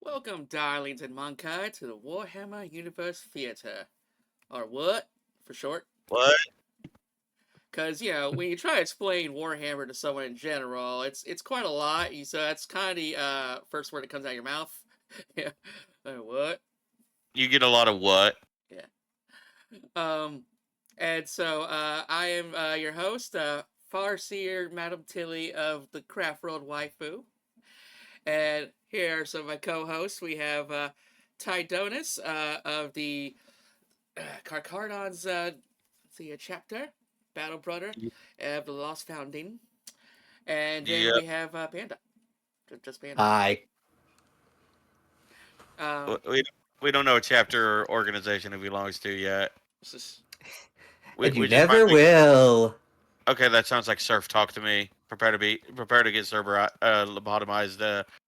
Welcome, darlings and mankind, to the Warhammer Universe Theater. Or what, for short. What? Because, when you try to explain Warhammer to someone in general, it's quite a lot, so that's kind of the first word that comes out of your mouth. Yeah. What? You get a lot of what? Yeah. And so I am your host, Farseer Madam Tilly of the Craft World Waifu. And here are some of my co-hosts. We have Tydonis of the Carcardon's chapter, Battle Brother of the Lost Founding. And then Yep. we have Panda. Just Panda. Hi. We don't know what chapter or organization it belongs to yet. And you We just never will. Okay, that sounds like surf talk to me. Prepare to get server lobotomized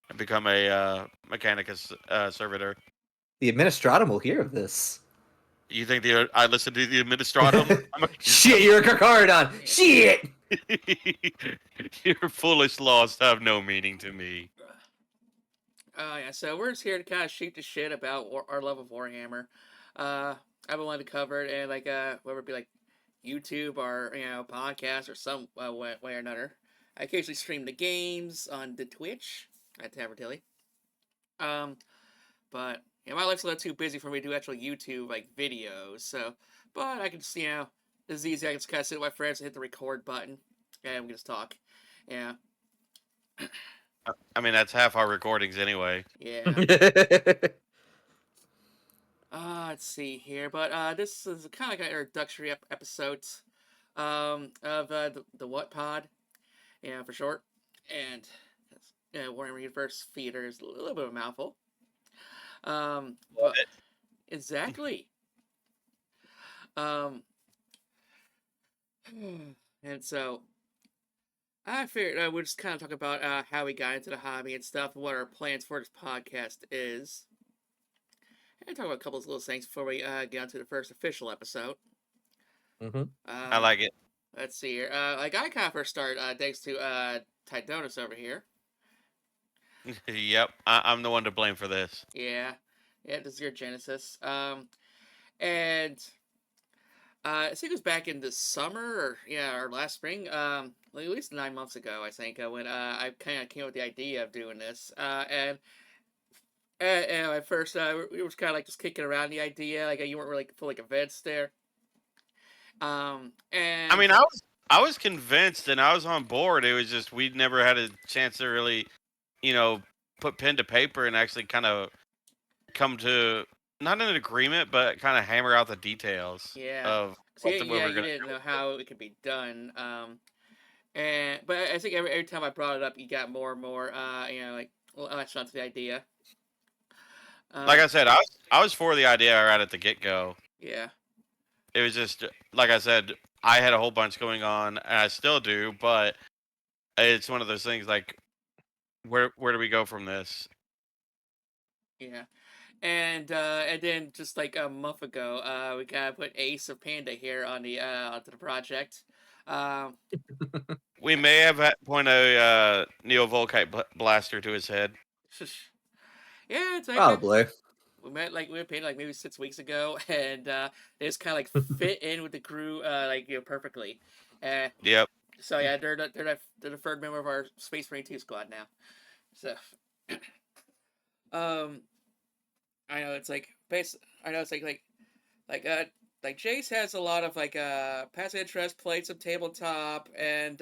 and become a Mechanicus servitor. The administratum will hear of this. You think I listen to the administratum? Shit, you're a Carcardon. Shit. Your foolish laws have no meaning to me. Yeah, so we're just here to kind of shoot the shit about our love of Warhammer. I've been wanting to cover it, and whether it be like YouTube or podcast or some way or another. I occasionally stream the games on the Twitch at Tavertilly. But my life's a little too busy for me to do actual YouTube like videos. So, but I can just it's easy. I can just kind of sit with my friends and hit the record button, and we can just talk. Yeah. I mean, that's half our recordings anyway. Yeah. Let's see here, but this is kind of like an introductory episode of the What Pod, for short, and Warhammer Universe Theater is a little bit of a mouthful. But exactly. And so I figured we'll just kind of talk about how we got into the hobby and stuff, and what our plans for this podcast is. And talk about a couple of little things before we get on to the first official episode. Mm-hmm. I like it. Let's see here. I kind of first start thanks to Tydonis over here. Yep, I'm the one to blame for this. Yeah, this is your Genesis. And I think it was back in the summer or last spring. At least 9 months ago, I think, when I kind of came up with the idea of doing this. And at first, we were kind of like just kicking around the idea. Like you weren't really fully convinced there. And I mean, I was convinced and I was on board. It was just we'd never had a chance to really, put pen to paper and actually kind of come to not an agreement, but kind of hammer out the details. Yeah. Of So what we were you gonna didn't do. know how it could be done. But I think every time I brought it up, you got more and more. Latched onto the idea. Like I said, I was for the idea right at the get go. Yeah. It was just like I said, I had a whole bunch going on, and I still do. But it's one of those things like, where do we go from this? Yeah. And then just like a month ago, we gotta put Ace of Panda here on the onto the project. We may have point a Neo Volkite blaster to his head. Yeah, it's like Probably. we were painted like maybe 6 weeks ago, and they just kind of like fit in with the crew perfectly. Yep. So yeah, they're the third member of our Space Marine 2 squad now. So, I know it's like I know it's like Jace has a lot of passive interest, played some tabletop, and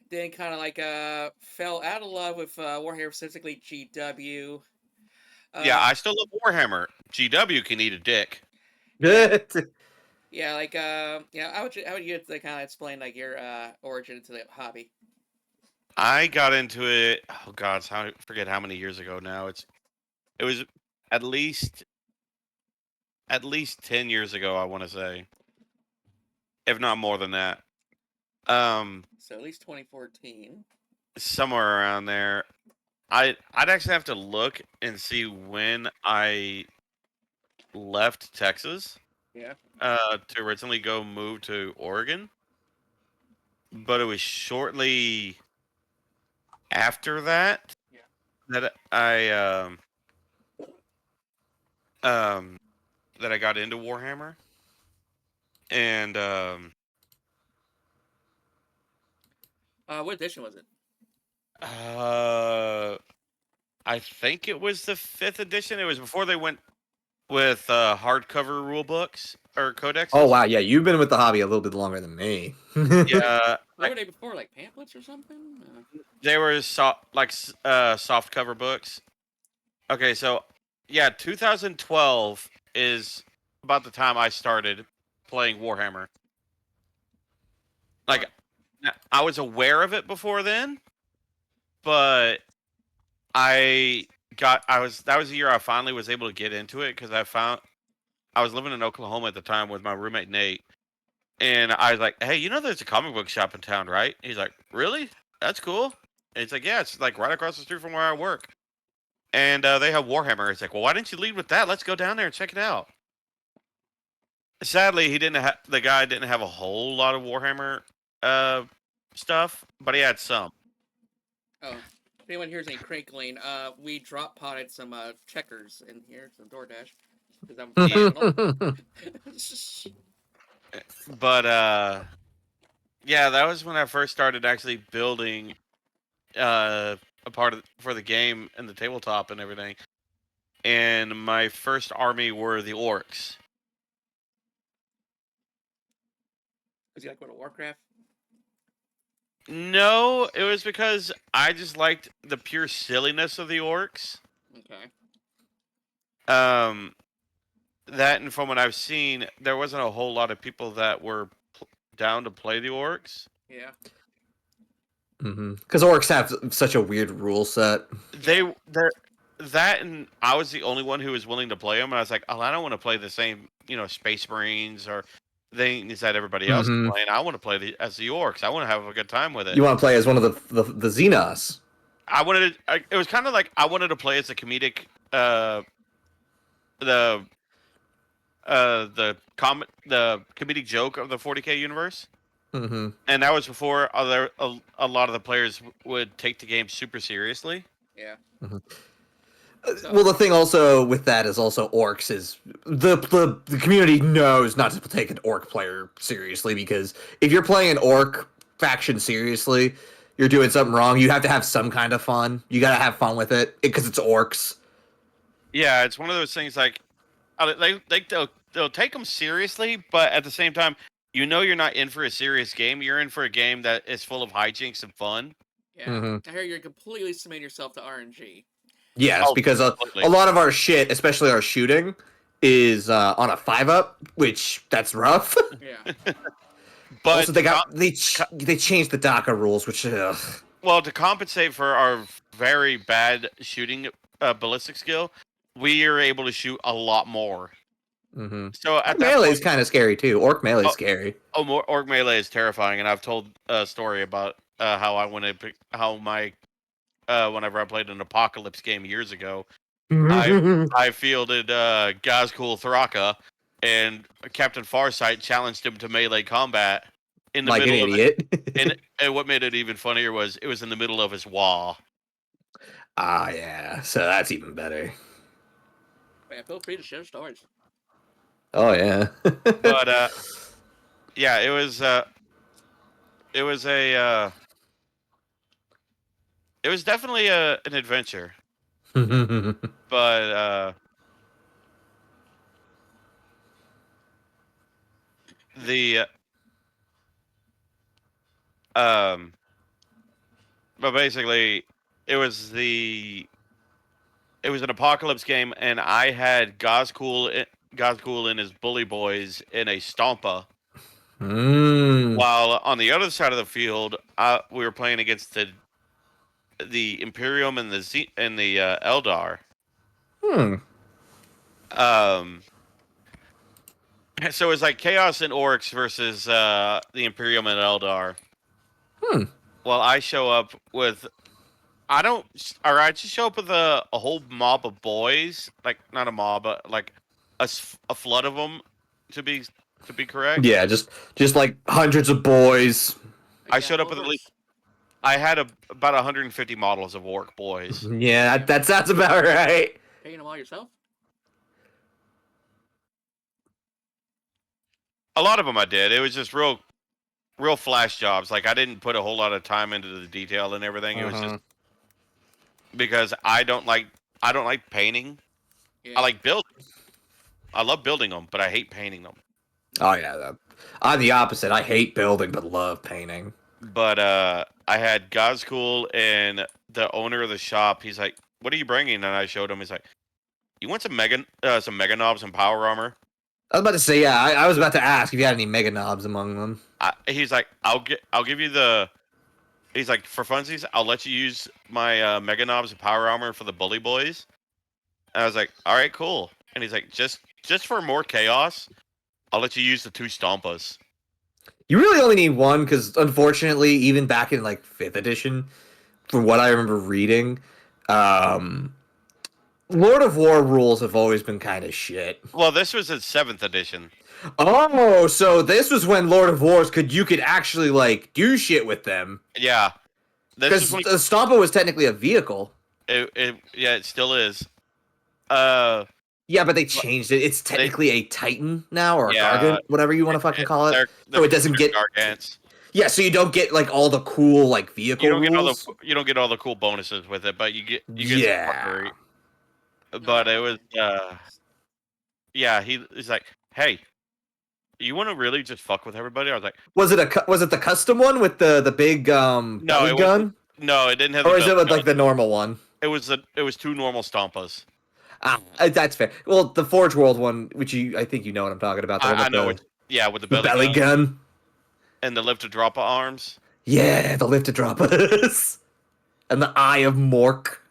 then kind of fell out of love with Warhammer, specifically GW. Yeah, I still love Warhammer. GW can eat a dick. Yeah, how would you kind of explain your origin into the hobby? I got into it. Oh God, I forget how many years ago now. It was at least 10 years ago. I want to say, if not more than that. So at least 2014. Somewhere around there. I'd actually have to look and see when I left Texas. Yeah. To originally go move to Oregon, but it was shortly after that that I that I got into Warhammer, and What edition was it? uh, I think it was the 5th edition. It was before they went with hardcover rule books or Oh codexes. wow, yeah, you've been with the hobby a little bit longer than me. Yeah, What were they before, like pamphlets or something? they were soft cover books. Okay, so yeah, 2012 is about the time I started playing Warhammer. Like, I was aware of it before then, but that was the year I finally was able to get into it because I was living in Oklahoma at the time with my roommate Nate, and I was like, "Hey, there's a comic book shop in town, right?" He's like, "Really? That's cool." And he's like, "Yeah, it's like right across the street from where I work." And they have Warhammer. It's like, well, why didn't you lead with that? Let's go down there and check it out. Sadly, the guy didn't have a whole lot of Warhammer uh, stuff, but he had some. Oh, if anyone hears any crinkling, we drop potted some checkers in here, some DoorDash, because I'm professional. But yeah, that was when I first started actually building a part for the game and the tabletop and everything. And my first army were the orcs. Was he like World of Warcraft? No, it was because I just liked the pure silliness of the orcs. Okay. That and from what I've seen, there wasn't a whole lot of people that were down to play the orcs. Yeah. Because orcs have such a weird rule set. They're that, and I was the only one who was willing to play them. And I was like, oh, I don't want to play the same, Space Marines or things that everybody else is playing. I want to play as the orcs. I want to have a good time with it. You want to play as one of the Xenos. It was kind of like I wanted to play as a comedic, the comedic joke of the 40K universe. Mm-hmm. And that was before a lot of the players would take the game super seriously. Yeah. Mm-hmm. Well, the thing also with that is also orcs is the community knows not to take an orc player seriously, because if you're playing an orc faction seriously, you're doing something wrong. You have to have some kind of fun. You gotta have fun with it because it's orcs. Yeah, it's one of those things like they'll take them seriously, but at the same time, you're not in for a serious game. You're in for a game that is full of hijinks and fun. Yeah. Mm-hmm. I hear you're completely submitting yourself to RNG. Yes, because a lot of our shit, especially our shooting, is on a 5-up, which that's rough. Yeah. But also, they changed the DACA rules, which well, to compensate for our very bad shooting ballistic skill, we are able to shoot a lot more. Mm-hmm. So at melee is kind of scary too. Orc melee is scary. Orc melee is terrifying, and I've told a story about how I went to how my whenever I played an apocalypse game years ago, I fielded Gazkul Thraka, and Captain Farsight challenged him to melee combat in the like middle an of idiot. it. And what made it even funnier was it was in the middle of his wall. Ah, yeah. So that's even better. Yeah, feel free to share stories. Oh yeah. But yeah, it was definitely an adventure. But the but basically it was an apocalypse game, and I had Gazkul and his bully boys in a Stompa. While on the other side of the field, we were playing against the Imperium and the Eldar. So it's like Chaos and Orcs versus the Imperium and Eldar. Well, I show up with I just show up with a whole mob of boys, like not a mob, but like a flood of them, to be correct. Yeah, just like hundreds of boys. I showed up with at least. I had about 150 models of orc boys. Yeah, that sounds about right. Painting them all yourself? A lot of them I did. It was just real flash jobs. Like I didn't put a whole lot of time into the detail and everything. It was just because I don't like painting. I Yeah. like building. I love building them, but I hate painting them. Oh yeah, I'm the opposite. I hate building but love painting. But I had Gazcool and the owner of the shop. He's like, "What are you bringing?" And I showed him. He's like, "You want some mega knobs and power armor?" I was about to say, yeah, I was about to ask if you had any mega knobs among them. He's like, I'll give you the. He's like, for funsies, I'll let you use my mega knobs and power armor for the bully boys. And I was like, all right, cool. And he's like, just for more chaos, I'll let you use the 2 stompas. You really only need one because, unfortunately, even back in like 5th edition, from what I remember reading, um, Lord of War rules have always been kind of shit. Well, this was in 7th edition. Oh, so this was when Lord of Wars you could actually like do shit with them. Yeah, Because the Stompa was technically a vehicle. Yeah, it still is. Yeah, but they changed it. It's technically a Titan now, or a Yeah, Gargant, whatever you want to fucking call it. they're So it doesn't get Gargants. Yeah, so you don't get like all the cool like vehicle rules. You don't get all the cool bonuses with it, but you get Yeah. some fuckery. But it was yeah, he's like, "Hey, you want to really just fuck with everybody?" I was like, Was it the custom one with the big belly gun? No, it didn't have. Or is it with like the normal one? It was 2 normal stompas. Ah, that's fair. Well, the Forge World one, which I think you know what I'm talking about. I know it. Yeah, with the belly gun and the lift to drop arms. Yeah, the lift to drop us and the Eye of Orc.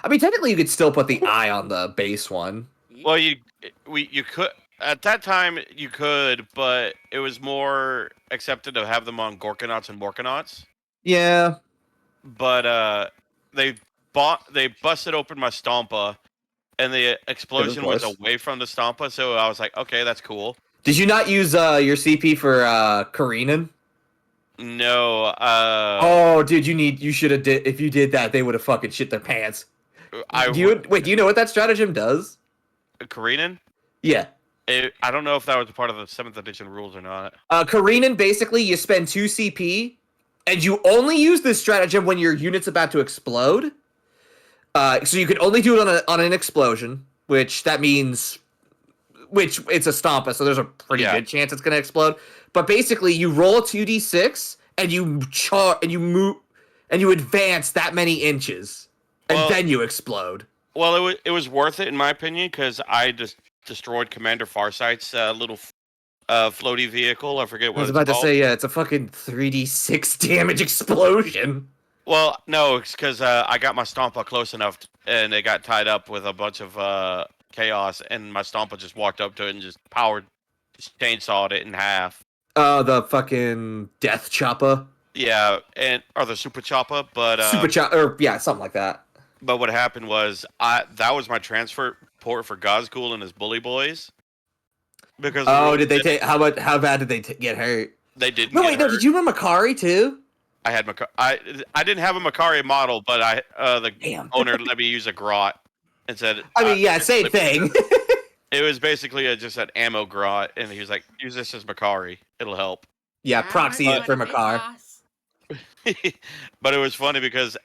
I mean, technically, you could still put the eye on the base one. Well, you could at that time you could, but it was more accepted to have them on Gorkanauts and Morkanauts. Yeah, but they busted open my Stompa, and the explosion was away from the Stompa, so I was like, okay, that's cool. Did you not use your CP for Karinen? No. Oh, dude, you should have did. If you did that, they would have fucking shit their pants. Do you know what that stratagem does? Karinen? Yeah. I don't know if that was a part of the 7th edition rules or not. Karinen, basically, you spend 2 CP, and you only use this stratagem when your unit's about to explode. So you can only do it on an explosion, which means it's a Stompa, so there's a pretty good chance it's gonna explode. But basically, you roll a 2d6 and you move and you advance that many inches, and then you explode. Well, it was worth it in my opinion because I just destroyed Commander Farsight's little floaty vehicle. I forget what it's called. I was about to say, yeah, it's a fucking 3d6 damage explosion. Well, no, it's because I got my Stompa close enough, and it got tied up with a bunch of chaos, and my Stompa just walked up to it and just chainsawed it in half. The fucking Death Choppa. Yeah, or the Super Choppa, but Super Choppa, or yeah, something like that. But what happened was that was my transfer port for Gazgul and his bully boys. Because did they take how bad did they get hurt? They didn't. No, wait, no. Did you run Makari too? I had I didn't have a Makari model, but the owner let me use a grot and said. I mean, yeah, same thing. It was basically just an ammo grot, and he was like, "Use this as Makari. It'll help." Yeah, proxy it for Makar. But it was funny because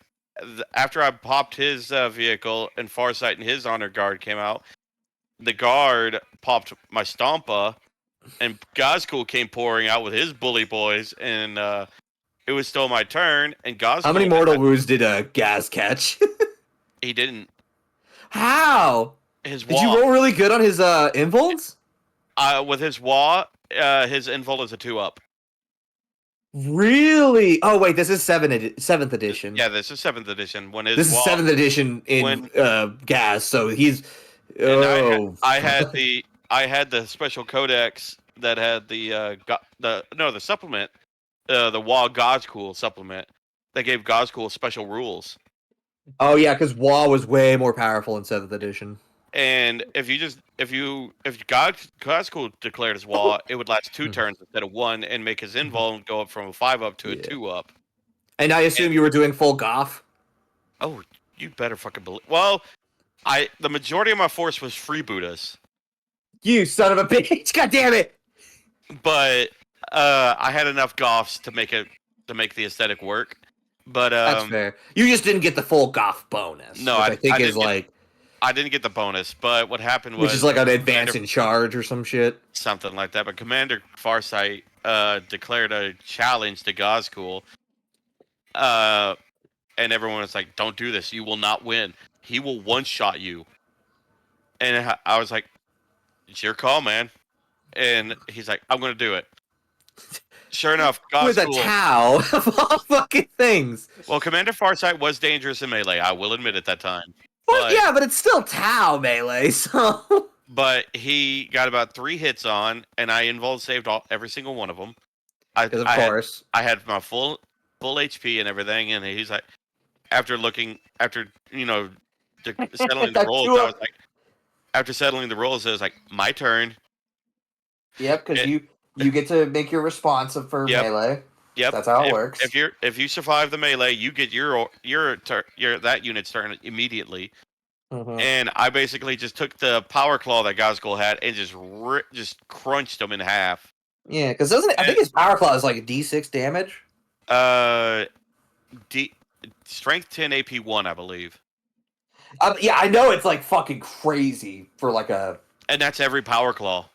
after I popped his vehicle and Farsight and his honor guard came out, the guard popped my Stompa, and Gazgul came pouring out with his bully boys, and it was still my turn. And Gazgul. How many mortal wounds did Gaz catch? He didn't. How? Did you roll really good on his involts? With his Wa, his invult is a 2-up. Really? Oh wait, this is 7th edition. Yeah, this is 7th edition. This is 7th edition in Gas, so he's. I had the special codex that had the supplement, the Wa Gazgul supplement that gave Gazgul special rules. Oh yeah, because Wa was way more powerful in 7th edition. And if Gazgul declared his Wa, it would last 2 turns instead of 1, and make his invuln go up from a 5-up to a 2-up. And I assume you were doing full Goth. Oh, you better fucking believe. Well, the majority of my force was freebooters. You son of a bitch! God damn it! But I had enough Goths to make the aesthetic work. But That's fair. You just didn't get the full Goth bonus, no, which I think is I didn't get the bonus. But what happened which is was like an advance in charge or some shit. something like that. But Commander Farsight declared a challenge to Gazcool. And everyone was like, "Don't do this. You will not win. He will one-shot you." And I was like, "It's your call, man." And he's like, "I'm going to do it." Sure enough, With a Gazcool. Tau of all fucking things. Well, Commander Farsight was dangerous in melee. I will admit at that time. Well, yeah, but it's still Tau melee, so. But he got about 3 hits on, and I invuln saved every single one of them. Because of course. I had my full HP and everything, and he's like, after settling the rolls, I was like, after settling the rolls, it was like my turn. Yep, because you get to make your response for melee. Yep, that's how it works. If you survive the melee, you get your that unit's turn immediately. Mm-hmm. And I basically just took the power claw that Gazgul had and just crunched him in half. Yeah, because I think his power claw is like D6 damage. Strength 10, AP 1, I believe. Yeah, I know it's like fucking crazy for like a. And that's every power claw.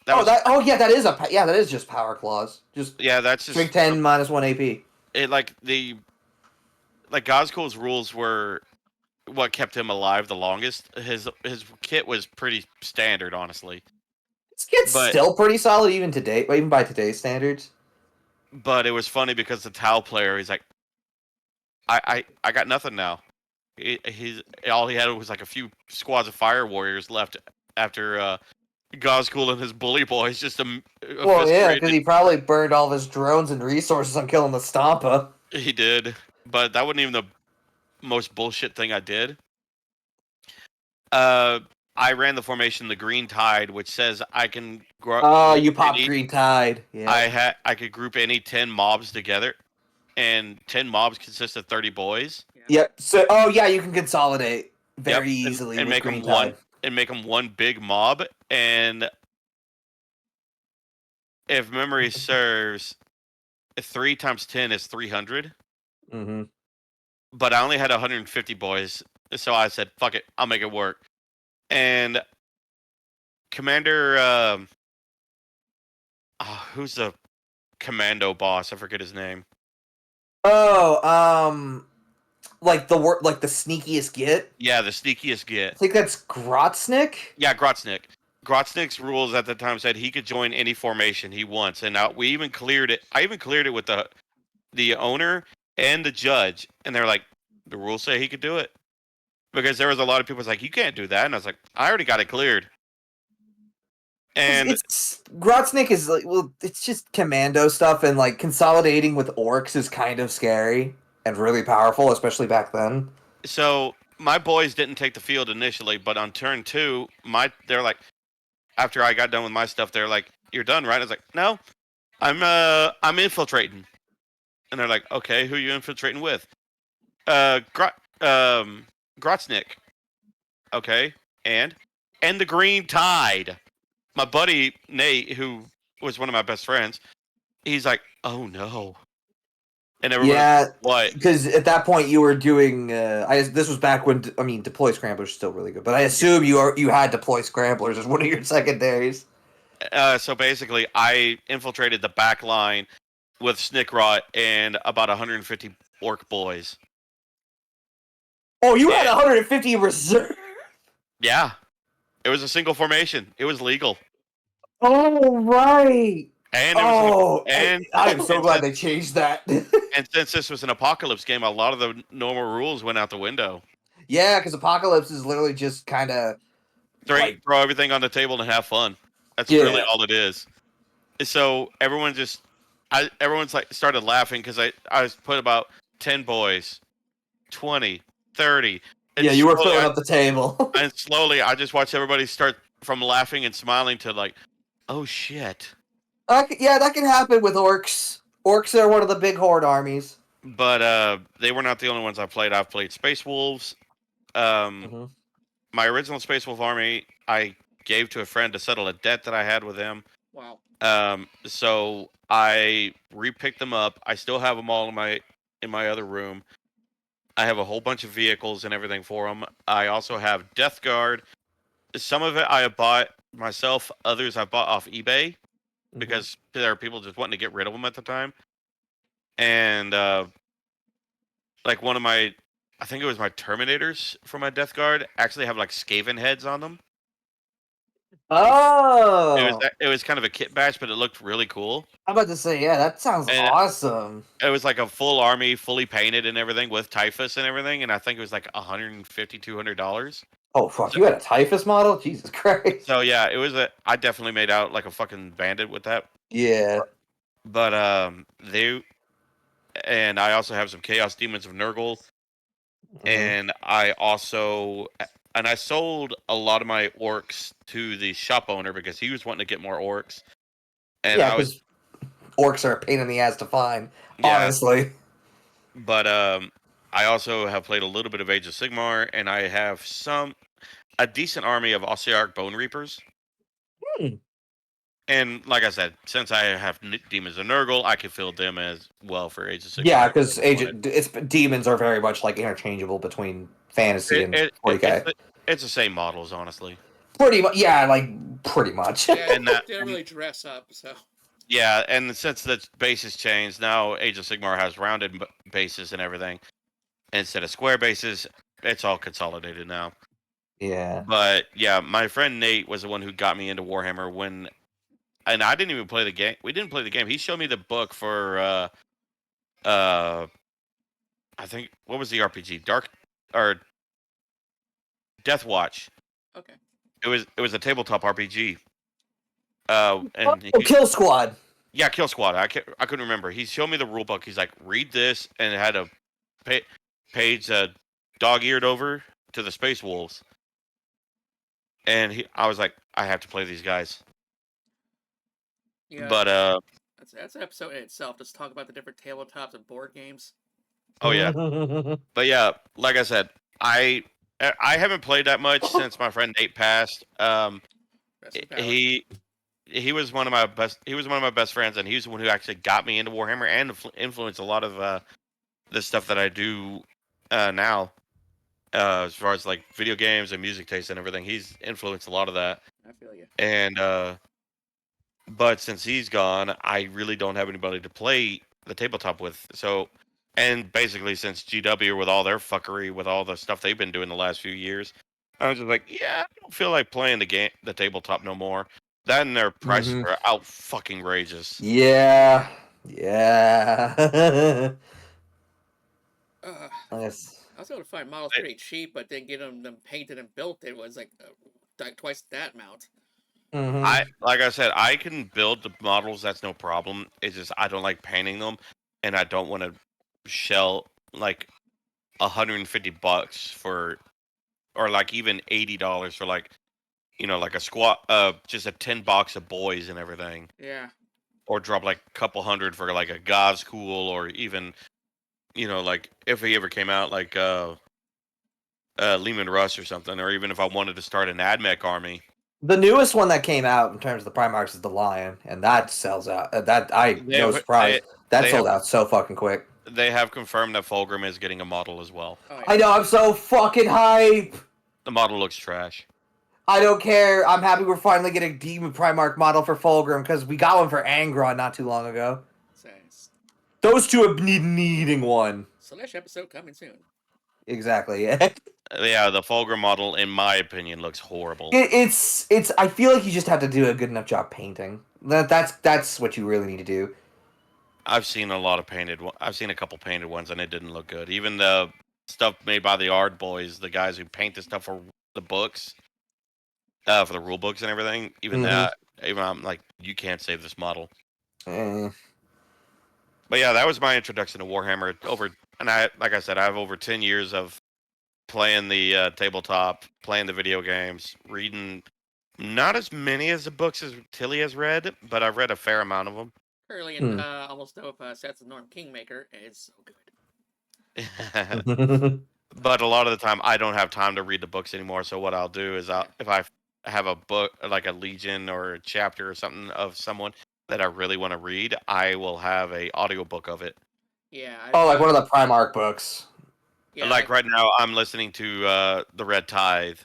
That is just power claws. That's just strength 10 minus 1 AP. Gazgul's rules were what kept him alive the longest. His kit was pretty standard, honestly. His kit's still pretty solid even today, even by today's standards. But it was funny because the Tau player, he's like, I got nothing now. He's all he had was like a few squads of fire warriors left after Gazgul and his bully boys just because he probably burned all of his drones and resources on killing the Stompa. He did, but that wasn't even the most bullshit thing I did. I ran the formation the Green Tide, which says I can you popped Green Tide. Yeah. I could group any 10 mobs together, and 10 mobs consist of 30 boys. Yep. So you can consolidate very easily and with make Green them Tide. and make them one big mob. And if memory serves, 3 times 10 is 300. Mm-hmm. But I only had 150 boys, so I said, "Fuck it, I'll make it work." And Commander, who's the commando boss? I forget his name. Like the sneakiest Git? Yeah, the sneakiest Git. I think that's Grotznik? Yeah, Grotznik. Grotznik's rules at the time said he could join any formation he wants, and we even cleared it. I even cleared it with the owner and the judge, and they're like, the rules say he could do it. Because there was a lot of people like, you can't do that, and I was like, I already got it cleared. And Grotznik is like, well, it's just commando stuff, and like consolidating with orcs is kind of scary and really powerful, especially back then. So my boys didn't take the field initially, but on turn 2, they're like, after I got done with my stuff, they're like, "You're done, right?" I was like, "No, I'm infiltrating." And they're like, "Okay, who are you infiltrating with?" Grotznik. Okay, and the Green Tide. My buddy Nate, who was one of my best friends, he's like, "Oh no." And everyone, what? Because at that point you were doing. This was back when deploy scramblers still really good, but I assume you had deploy scramblers as one of your secondaries. So basically, I infiltrated the back line with Snickrot and about 150 orc boys. Oh, you had 150 reserve. Yeah, it was a single formation. It was legal. Oh right. And I'm so glad they changed that. And since this was an apocalypse game, a lot of the normal rules went out the window. Yeah, because apocalypse is literally just kind of throw everything on the table and have fun. That's really all it is. So everyone's like started laughing because I put about 10 boys, 20, 30. Yeah, you were filling up the table. And slowly, I just watched everybody start from laughing and smiling to like, oh shit. Yeah, that can happen with orcs. Orcs are one of the big horde armies. But they were not the only ones I played. I've played Space Wolves. My original Space Wolf army, I gave to a friend to settle a debt that I had with him. Wow. So I repicked them up. I still have them all in my other room. I have a whole bunch of vehicles and everything for them. I also have Death Guard. Some of it I bought myself. Others I bought off eBay because there are people just wanting to get rid of them at the time. And like one of my, I think it was my Terminators for my Death Guard actually have like Skaven heads on them. Oh, It was kind of a kit bash, but it looked really cool. I'm about to say, yeah, that sounds And awesome. it was like a full army, fully painted and everything with typhus and everything, and I think it was like $150-$200. Oh fuck, So, you had a typhus model? Jesus Christ. so yeah, it was a. I definitely made out like a fucking bandit with that. Yeah. But they and I also have some Chaos Demons of Nurgle, and I also and I sold a lot of my orcs to the shop owner because he was wanting to get more orcs, and Yeah, I was because orcs are a pain in the ass to find, yeah. honestly. But I also have played a little bit of Age of Sigmar, and I have a decent army of Ossiarch Bone Reapers. And like I said, since I have Demons of Nurgle, I can fill them as well for Age of Sigmar. Yeah, because demons are very much like interchangeable between fantasy and 40k. It's the same models, honestly. Pretty much, yeah, like pretty much. Yeah, And that, they don't really dress up, so. Yeah, and since the base has changed, now Age of Sigmar has rounded bases and everything instead of square bases. It's all consolidated now. Yeah. But yeah, my friend Nate was the one who got me into Warhammer and I didn't even play the game. We didn't play the game. He showed me the book for I think what was the RPG? Or Death Watch. Okay. It was a tabletop RPG. Kill Squad. Yeah, Kill Squad. I couldn't remember. He showed me the rule book. He's like, read this, and it had a page dog-eared over to the Space Wolves. And I was like, I have to play these guys. Yeah. But that's an episode in itself. Just talk about the different tabletops and board games. Oh yeah. But yeah, like I said, I haven't played that much since my friend Nate passed. He was one of my best. He was one of my best friends, and he's the one who actually got me into Warhammer and influenced a lot of the stuff that I do now. As far as like video games and music taste and everything, he's influenced a lot of that. I feel you. And but since he's gone, I really don't have anybody to play the tabletop with. So, and basically since GW with all their fuckery with all the stuff they've been doing the last few years, I was just like, yeah, I don't feel like playing the tabletop no more. That and their prices are out fucking rageous. Yeah. Yeah. I was able to find models pretty cheap, but then getting them painted and built, it was like twice that amount. Like I said, I can build the models. That's no problem. It's just I don't like painting them, and I don't want to shell like $150 for, or like even $80 for like, like a just a 10 box of boys and everything. Yeah. Or drop like a couple hundred for like a Gazcool, or even, like if he ever came out like Lehman Russ or something, or even if I wanted to start an AdMech army. The newest one that came out in terms of the Primarchs is the Lion, and that sells out. No surprise, that sold out so fucking quick. They have confirmed that Fulgrim is getting a model as well. Oh, yeah. I know, I'm so fucking hype. The model looks trash. I don't care. I'm happy we're finally getting a Demon Primarch model for Fulgrim, because we got one for Angron not too long ago. Thanks. Those two are needing one. Slash episode coming soon. Exactly, yeah. Yeah, the Fulgrim model, in my opinion, looks horrible. It's. I feel like you just have to do a good enough job painting. That's what you really need to do. I've seen I've seen a couple painted ones, and it didn't look good. Even the stuff made by the Ard Boys, the guys who paint the stuff for the books, for the rule books and everything. Even I'm like, you can't save this model. But yeah, that was my introduction to Warhammer. Like I said, I have over 10 years of playing the tabletop, playing the video games, reading not as many as the books as Tilly has read, but I've read a fair amount of them. Currently, almost know if Sets of Norm Kingmaker is so good. But a lot of the time, I don't have time to read the books anymore. So what I'll do is, if I have a book like a legion or a chapter or something of someone that I really want to read, I will have a audiobook of it. Yeah, Oh, like one of the Primarch books. yeah, Like right now, I'm listening to the Red Tithe.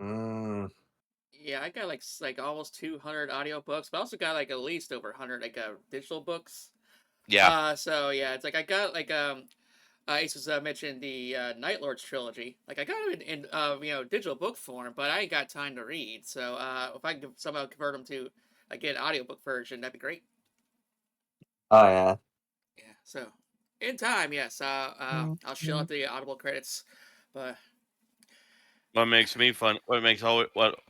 Mm. yeah, I got like almost 200 audiobooks, but I also got like at least over 100 like digital books. Yeah, So yeah, it's like I got like Asus mentioned the Night Lords trilogy. Like I got it in digital book form, but I ain't got time to read. So if I can somehow convert them to like an audiobook version, that'd be great. Oh yeah. Yeah. So in time, yes. I'll shell out the Audible credits, but what makes me fun? What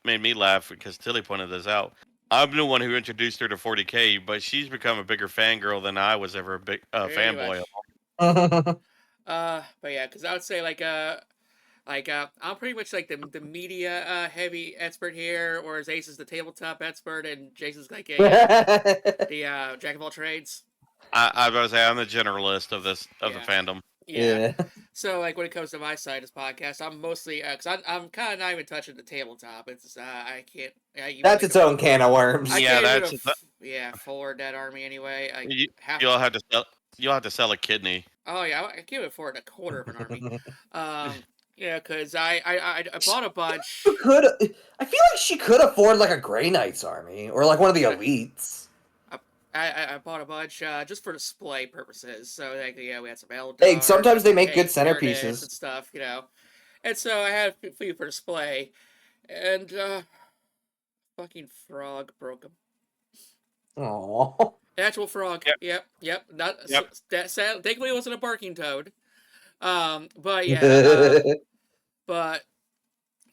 made me laugh because Tilly pointed this out. I'm the one who introduced her to 40K, but she's become a bigger fangirl than I was ever a big pretty fanboy of. much. But yeah, because I would say I'm pretty much like the media heavy expert here, whereas Ace is the tabletop expert, and Jason's like the jack of all trades. I was about to say I'm the generalist of the Yeah, fandom. yeah. Yeah. So like when it comes to my side of this podcast, I'm mostly because I'm kind of not even touching the tabletop. It's I can't even That's like its own can of worms. I Yeah, can't even that's forward that army anyway. I you, have you'll have to sell. You'll have to sell a kidney. oh yeah I can't even afford a quarter of an army. Because I bought a bunch. Could I feel like she could afford like a Grey Knight's army or like one of the elites. I bought a bunch just for display purposes. So like yeah, we had some Hey, Eldar, sometimes some they make good Tyranids and centerpieces. stuff, And so I had a few for display, and fucking frog broke them. Oh. Actual frog. Yep. Yep. Not Yep. that. Thankfully, it wasn't a barking toad. But yeah. But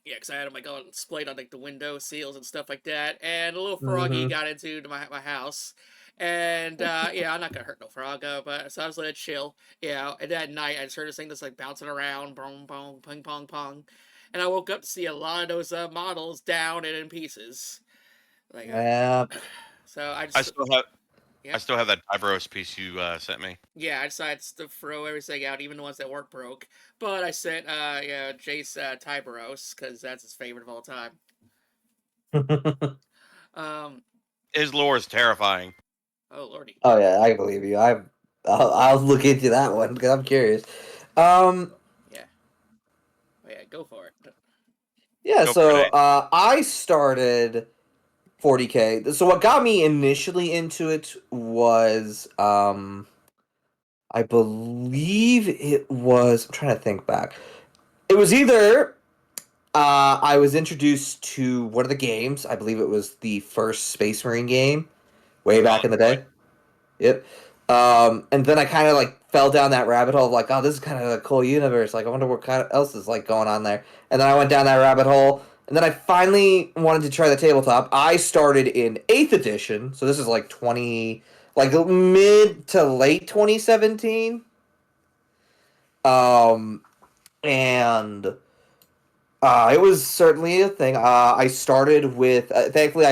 yeah, because I had them like on displayed on like the window seals and stuff like that. And a little froggy got into my house. And yeah, I'm not gonna hurt no froggo, but so I was letting it chill. And that night I just heard this thing that's like bouncing around, boom, boom, ping, pong, pong. And I woke up to see a lot of those models down and in pieces. Like, Yeah. so I I just still have. yeah. I still have that Tyberos piece you sent me. Yeah, I decided to throw everything out, even the ones that weren't broke. But I sent, Jace Tyberos, because that's his favorite of all time. Um, His lore is terrifying. oh lordy. Oh yeah, I believe you. I'll look into that one because I'm curious. Yeah. Oh, yeah, go for it. Yeah. Go for So it. I started 40K. So what got me initially into it was I believe it was. I'm trying to think back. It was either I was introduced to one of the games. I believe it was the first Space Marine game way back in the day. Yep. And then I kind of like fell down that rabbit hole of like, oh, this is kind of a cool universe. Like, I wonder what kind of else is like going on there. And then I went down that rabbit hole, and then I finally wanted to try the tabletop. I started in 8th edition, so this is like mid to late 2017. And it was certainly a thing. I started with. Thankfully,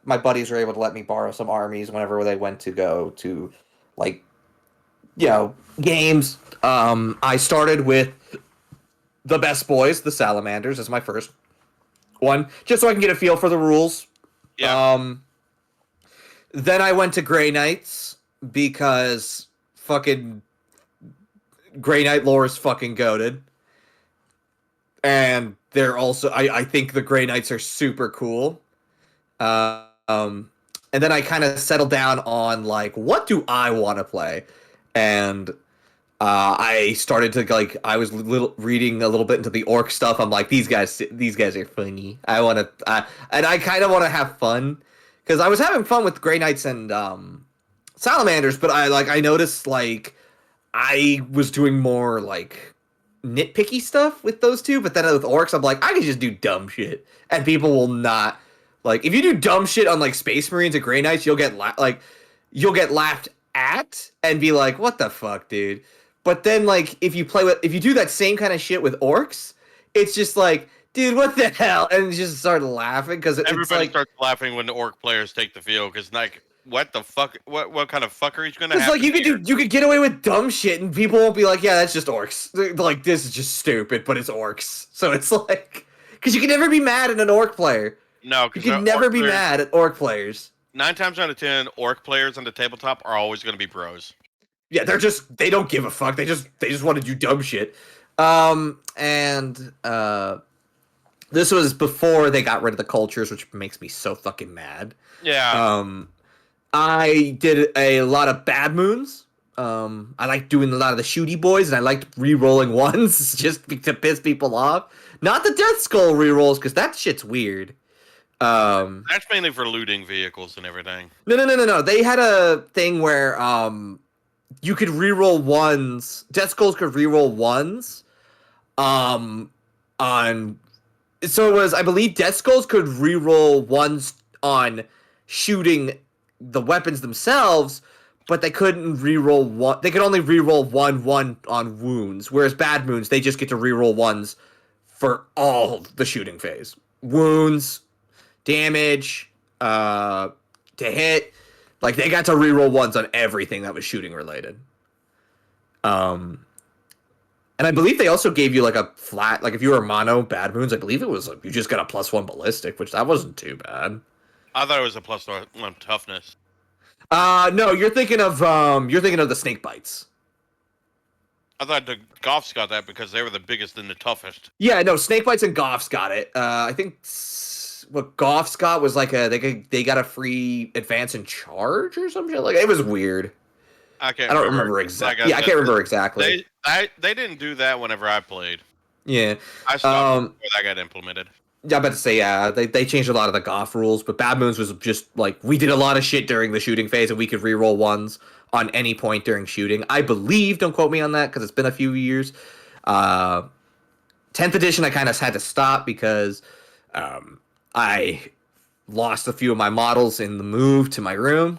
my buddies were able to let me borrow some armies whenever they went to go to, like, games. I started with the best boys, the Salamanders, as my first one, just so I can get a feel for the rules. Yeah. Then I went to Grey Knights because fucking Grey Knight lore is fucking goated. And they're also, I think the Grey Knights are super cool. And then I kind of settled down on like, what do I want to play? And I started to like, I was reading a little bit into the orc stuff. I'm like, these guys are funny. I want to, and I kind of want to have fun because I was having fun with Grey Knights and Salamanders, but I noticed like I was doing more like nitpicky stuff with those two, but then with orcs, I'm like, I can just do dumb shit, and people will not like. If you do dumb shit on like Space Marines and Grey Knights, you'll get you'll get laughed at and be like, what the fuck, dude. But then like if you do that same kind of shit with orcs, it's just like, dude, what the hell, and just start laughing because it's Everybody like. starts laughing when the orc players take the field because like, what the fuck? What kind of fuckery is going to Because happen? like you could get away with dumb shit and people won't be like, yeah, that's just orcs. They're like, this is just stupid, but it's orcs. So it's like, because you can never be mad at an orc player. No, You because can never orc be players, mad at orc players. 9 times out of 10, orc players on the tabletop are always going to be bros. Yeah, they don't give a fuck. They just want to do dumb shit. And this was before they got rid of the cultures, which makes me so fucking mad. Yeah. I did a lot of bad moons. I liked doing a lot of the shooty boys, and I liked re-rolling ones just to piss people off. Not the Death Skull re-rolls, because that shit's weird. That's mainly for looting vehicles and everything. No. They had a thing where you could re-roll ones. Death Skulls could re-roll ones. On so it was, I believe, Death Skulls could re-roll ones on shooting the weapons themselves, but they couldn't re-roll one. They could only re-roll one on wounds, whereas Bad Moons they just get to re-roll ones for all the shooting phase. Wounds, damage, to hit. Like they got to re-roll ones on everything that was shooting related. And I believe they also gave you like a flat, like if you were mono Bad Moons, I believe it was like you just got a +1 ballistic, which that wasn't too bad. I thought it was a +1 toughness. No, you're thinking of the snake bites. I thought the Goths got that because they were the biggest and the toughest. Yeah, no, snake bites and Goths got it. I think what Goths got was like they got a free advance and charge or some shit. Like it was weird. I don't remember exactly. Yeah, I can't remember exactly. They didn't do that whenever I played. Yeah. I stopped before that got implemented. Yeah, I'm about to say, yeah, they changed a lot of the Goth rules, but Bad Moons was just like we did a lot of shit during the shooting phase, and we could reroll ones on any point during shooting. I believe, don't quote me on that because it's been a few years. 10th edition, I kind of had to stop because I lost a few of my models in the move to my room,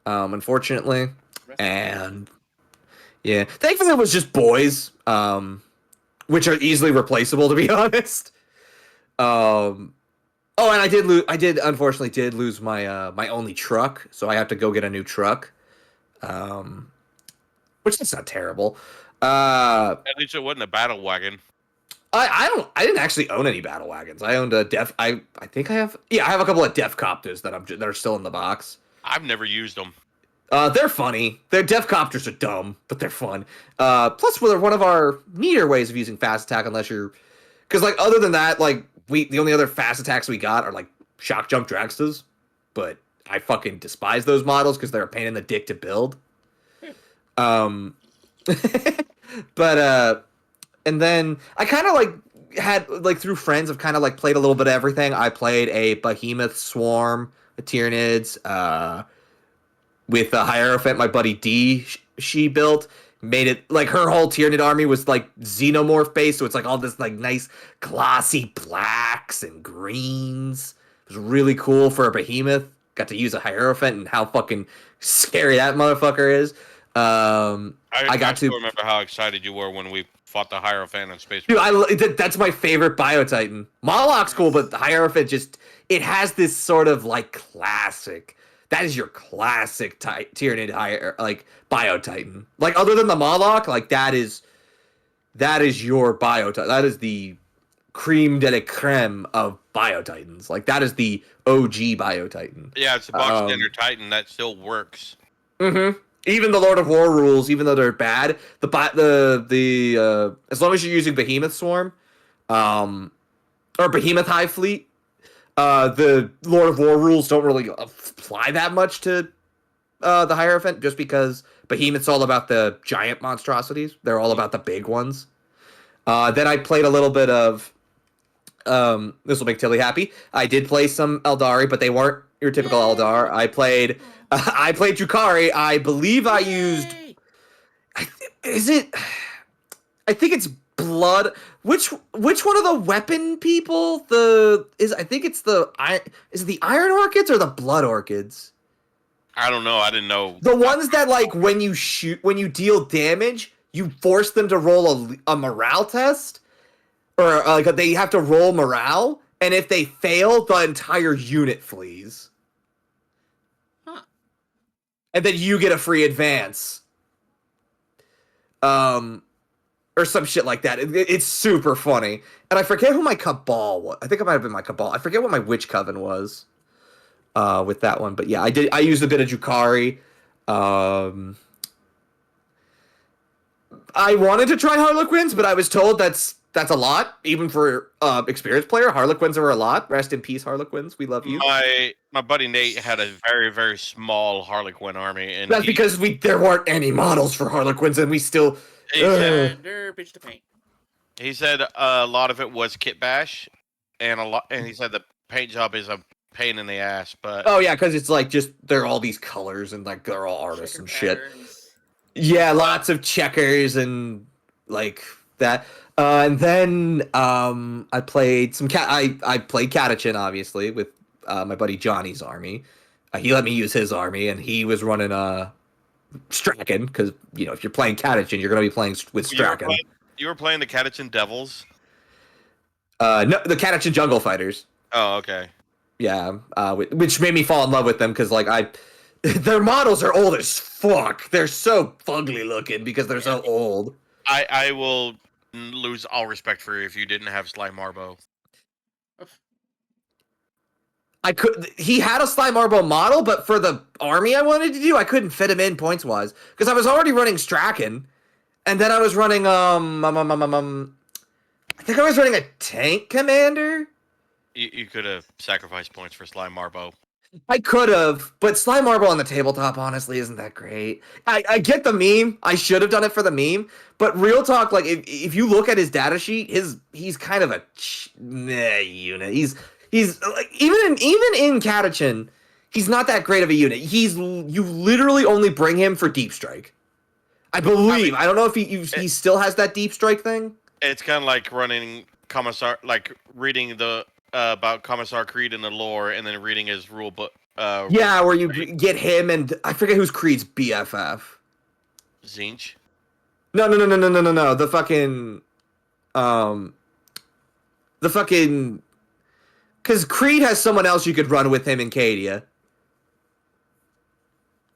unfortunately, and yeah, thankfully it was just boys, which are easily replaceable, to be honest. Oh, and I did unfortunately lose my my only truck, so I have to go get a new truck. Which is not terrible. At least it wasn't a battle wagon. I didn't actually own any battle wagons. I owned a I think I have I have a couple of Def Copters that are still in the box. I've never used them. They're funny. Their Def Copters are dumb, but they're fun. Plus, they're one of our neater ways of using fast attack, unless you're, because like other than that, like the only other fast attacks we got are like shock jump dragstas, but I fucking despise those models because they're a pain in the dick to build. But and then I kind of like had like through friends I've kind of like played a little bit of everything. I played a Behemoth Swarm, a Tyranids, with a Hierophant my buddy D she built. Made it like her whole Tyranid army was like xenomorph based, so it's like all this like nice glossy blacks and greens. It was really cool for a Behemoth. Got to use a Hierophant and how fucking scary that motherfucker is. I got to remember how excited you were when we fought the Hierophant in Space. Dude, that's my favorite Biotitan. Moloch's cool, but the Hierophant it has this sort of like classic. That is your classic Tyranid like Biotitan. Like other than the Moloch, like that is your Biotitan. That is the creme de la creme of Biotitans. Like that is the OG Biotitan. Yeah, it's a box standard Titan that still works. Mm-hmm. Even the Lord of War rules, even though they're bad, the as long as you're using Behemoth Swarm, or Behemoth Hive Fleet, the Lord of War rules don't really apply that much to the Hierophant, just because Behemoth's all about the giant monstrosities. They're all about the big ones. Then I played a little bit of, this will make Tilly happy. I did play some Eldari, but they weren't your typical Eldar. I played Drukhari. I believe I used. Is it? I think it's blood. Which one of the weapon people? I think it's the is it the Iron Orchids or the Blood Orchids? I don't know. I didn't know. The ones that like when you deal damage, you force them to roll a morale test, or like they have to roll morale, and if they fail, the entire unit flees. Huh. And then you get a free advance. or some shit like that. It's super funny. And I forget who my Cabal was. I think it might have been my Cabal. I forget what my Witch Coven was with that one. But yeah, I used a bit of Jukari. I wanted to try Harlequins, but I was told that's a lot, even for experienced player. Harlequins are a lot. Rest in peace, Harlequins. We love you. My buddy Nate had a very, very small Harlequin army, and That's because there weren't any models for Harlequins, and we still. They're bitch to paint. He said a lot of it was kit bash, and he said the paint job is a pain in the ass. But oh yeah, because it's like just they're all these colors and like they're all artists Checker and shit. patterns. Yeah, lots of checkers and like that. And then I played some I played Catachin obviously with my buddy Johnny's army. He let me use his army, and he was running Strachan because if you're playing Catachin, you're gonna be playing with Strachan. You were playing the Catachin Devils. No, the Catachin Jungle Fighters. Oh, okay. Yeah, which made me fall in love with them because their models are old as fuck. They're so fugly looking because they're so old. I will lose all respect for you if you didn't have Sly Marbo. He had a Sly Marbo model, but for the army I wanted to do, I couldn't fit him in points wise because I was already running Strachan, and then I was running I think I was running a tank commander. You could have sacrificed points for Sly Marbo. I could have, but Sly Marble on the tabletop honestly isn't that great. I get the meme. I should have done it for the meme, but real talk, like if you look at his data sheet, he's kind of a unit. He's like even in Catachin, he's not that great of a unit. You literally only bring him for deep strike. I believe. I don't know if he still has that deep strike thing. It's kind of like running Commissar, like reading the about Commissar Creed in the lore, and then reading his rule book. Yeah, where you get him and I forget who's Creed's BFF. Zinch. No. The fucking. Because Creed has someone else you could run with him in Cadia.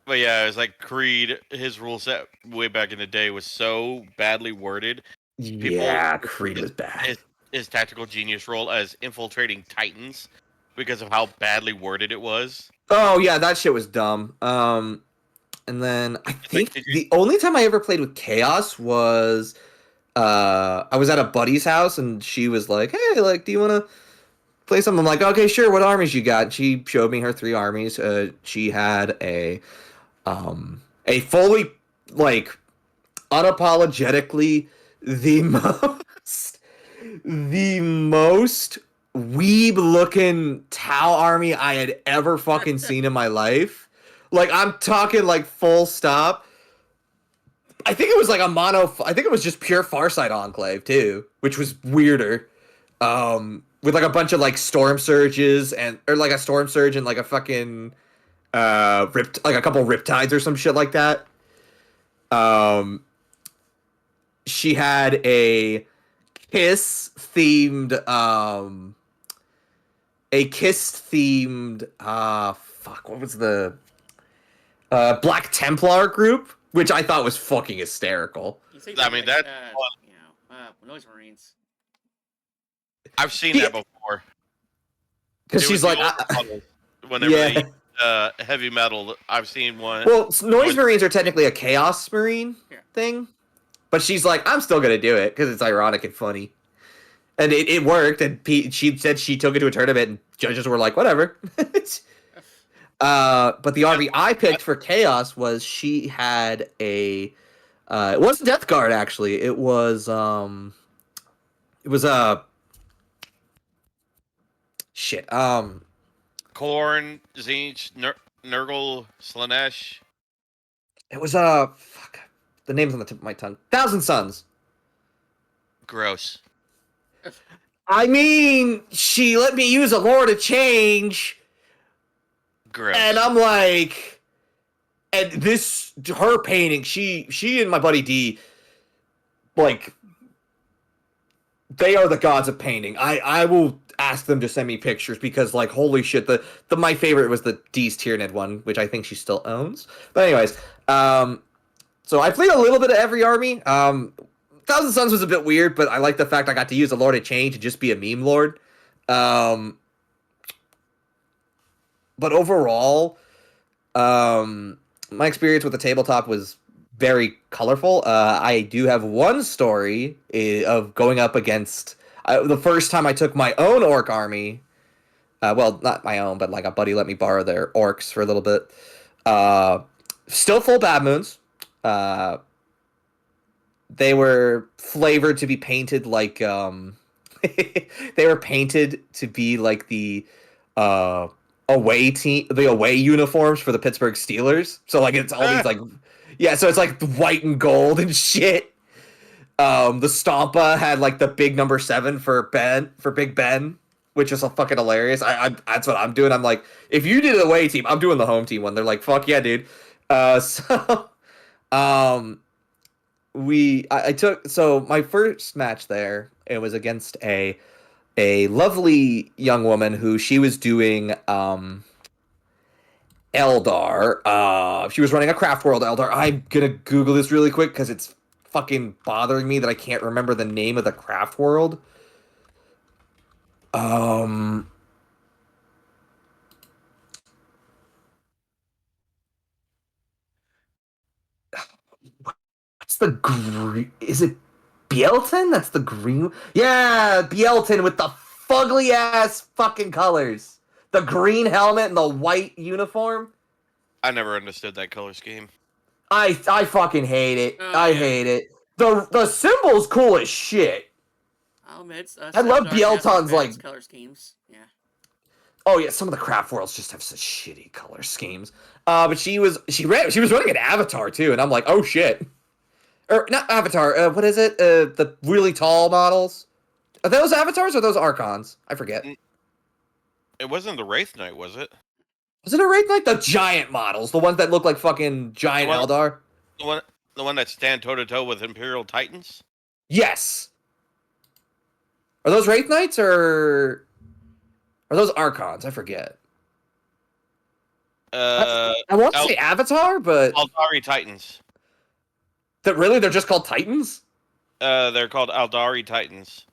But yeah, it's like Creed. His rule set way back in the day was so badly worded. Creed was bad. His tactical genius role as infiltrating Titans because of how badly worded it was. Oh yeah, that shit was dumb. And then I think the only time I ever played with Chaos was I was at a buddy's house and she was like, "Hey, like, do you want to play something?" I'm like, "Okay, sure. What armies you got?" And she showed me her 3 armies. She had a fully like unapologetically the most weeb looking Tau army I had ever fucking seen in my life. Like, I'm talking like full stop. I think it was like I think it was just pure Farsight Enclave too, which was weirder. With like a bunch of like storm surges or like a storm surge and like a fucking like a couple riptides or some shit like that. She had a Kiss themed what was the Black Templar group, which I thought was fucking hysterical. I mean, that's Noise Marines. I've seen that before. Because she's like, whenever they heavy metal, I've seen one. Well, Noise Marines are technically a Chaos Marine thing, but she's like, I'm still gonna do it because it's ironic and funny, and it worked. And she said she took it to a tournament, and judges were like, whatever. But the army I picked for Chaos was she had it wasn't Death Guard actually. It was shit. Korn, Zinch, Nurgle, Slanesh. It was fuck. The name's on the tip of my tongue. Thousand Suns. Gross. I mean, she let me use a Lord of Change. Gross. And I'm like, and her painting, she and my buddy D, like, they are the gods of painting. I will ask them to send me pictures because, like, holy shit, my favorite was the D's Tyranid one, which I think she still owns. But anyways, so I played a little bit of every army. Thousand Suns was a bit weird, but I like the fact I got to use the Lord of Change to just be a meme lord. Um, but overall, my experience with the tabletop was very colorful. I do have one story of going up against the first time I took my own orc army. Well, not my own, but like a buddy let me borrow their orcs for a little bit. Still full bad moons. They were flavored to be painted like they were painted to be like the away team, the away uniforms for the Pittsburgh Steelers. So like it's all these like, yeah, so it's like white and gold and shit. The Stompa had like the big number 7 for Big Ben, which is fucking hilarious. I that's what I'm doing. I'm like, if you did an away team, I'm doing the home team one. They're like, fuck yeah, dude. So I took, so my first match there, it was against a lovely young woman who she was doing Eldar. She was running a Craft World Eldar. I'm gonna Google this really quick because it's fucking bothering me that I can't remember the name of the Craft World. What's the green? Is it Bielton? That's the green. Yeah, Bielton with the fugly ass fucking colors. The green helmet and the white uniform. I never understood that color scheme. I fucking hate it. Oh, I yeah. hate it. The symbol's cool as shit. I'll admit, I love Eldar has some Bielton's, badass like- color schemes. Yeah. Oh yeah, some of the Craft Worlds just have such shitty color schemes. But she was running an Avatar too, and I'm like, oh shit. Or not Avatar. What is it? The really tall models. Are those Avatars or those Archons? I forget. It wasn't the Wraith Knight, was it? Was it a Wraith Knight? The giant models, the ones that look like fucking giant The one- Eldar. The one that stand toe to toe with Imperial Titans. Yes. Are those Wraith Knights or are those Archons? I forget. I want to say Avatar, but Aldari Titans. they're just called Titans. They're called Aldari Titans.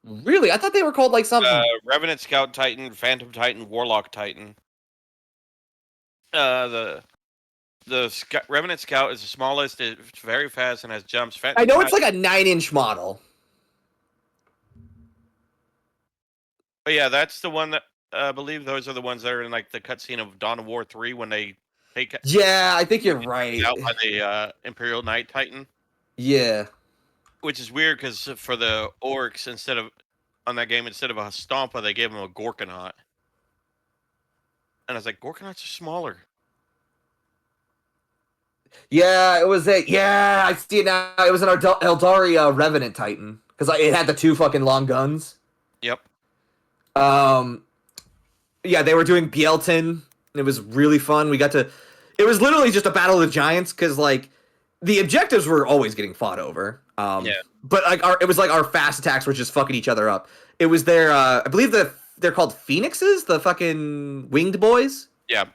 Really, I thought they were called like something. Revenant Scout Titan, Phantom Titan, Warlock Titan. The Revenant Scout is the smallest. It's very fast and has jumps. I know it's like a 9-inch model. But yeah, that's the one that I believe those are the ones that are in like the cutscene of Dawn of War 3 when they take Yeah, I think you're right. out by the Imperial Knight Titan. Yeah. Which is weird because for the orcs, instead of a Stompa, they gave them a Gorkanaut. And I was like, Gorkanauts are smaller. Yeah, it was yeah, I see it now. It was an Eldari Revenant Titan because it had the 2 fucking long guns. Yep. Yeah, they were doing Bielton. It was really fun. It was literally just a battle of the giants because like the objectives were always getting fought over. Yeah. But like it was like our fast attacks were just fucking each other up. It was their I believe they're called Phoenixes, the fucking winged boys. Yeah.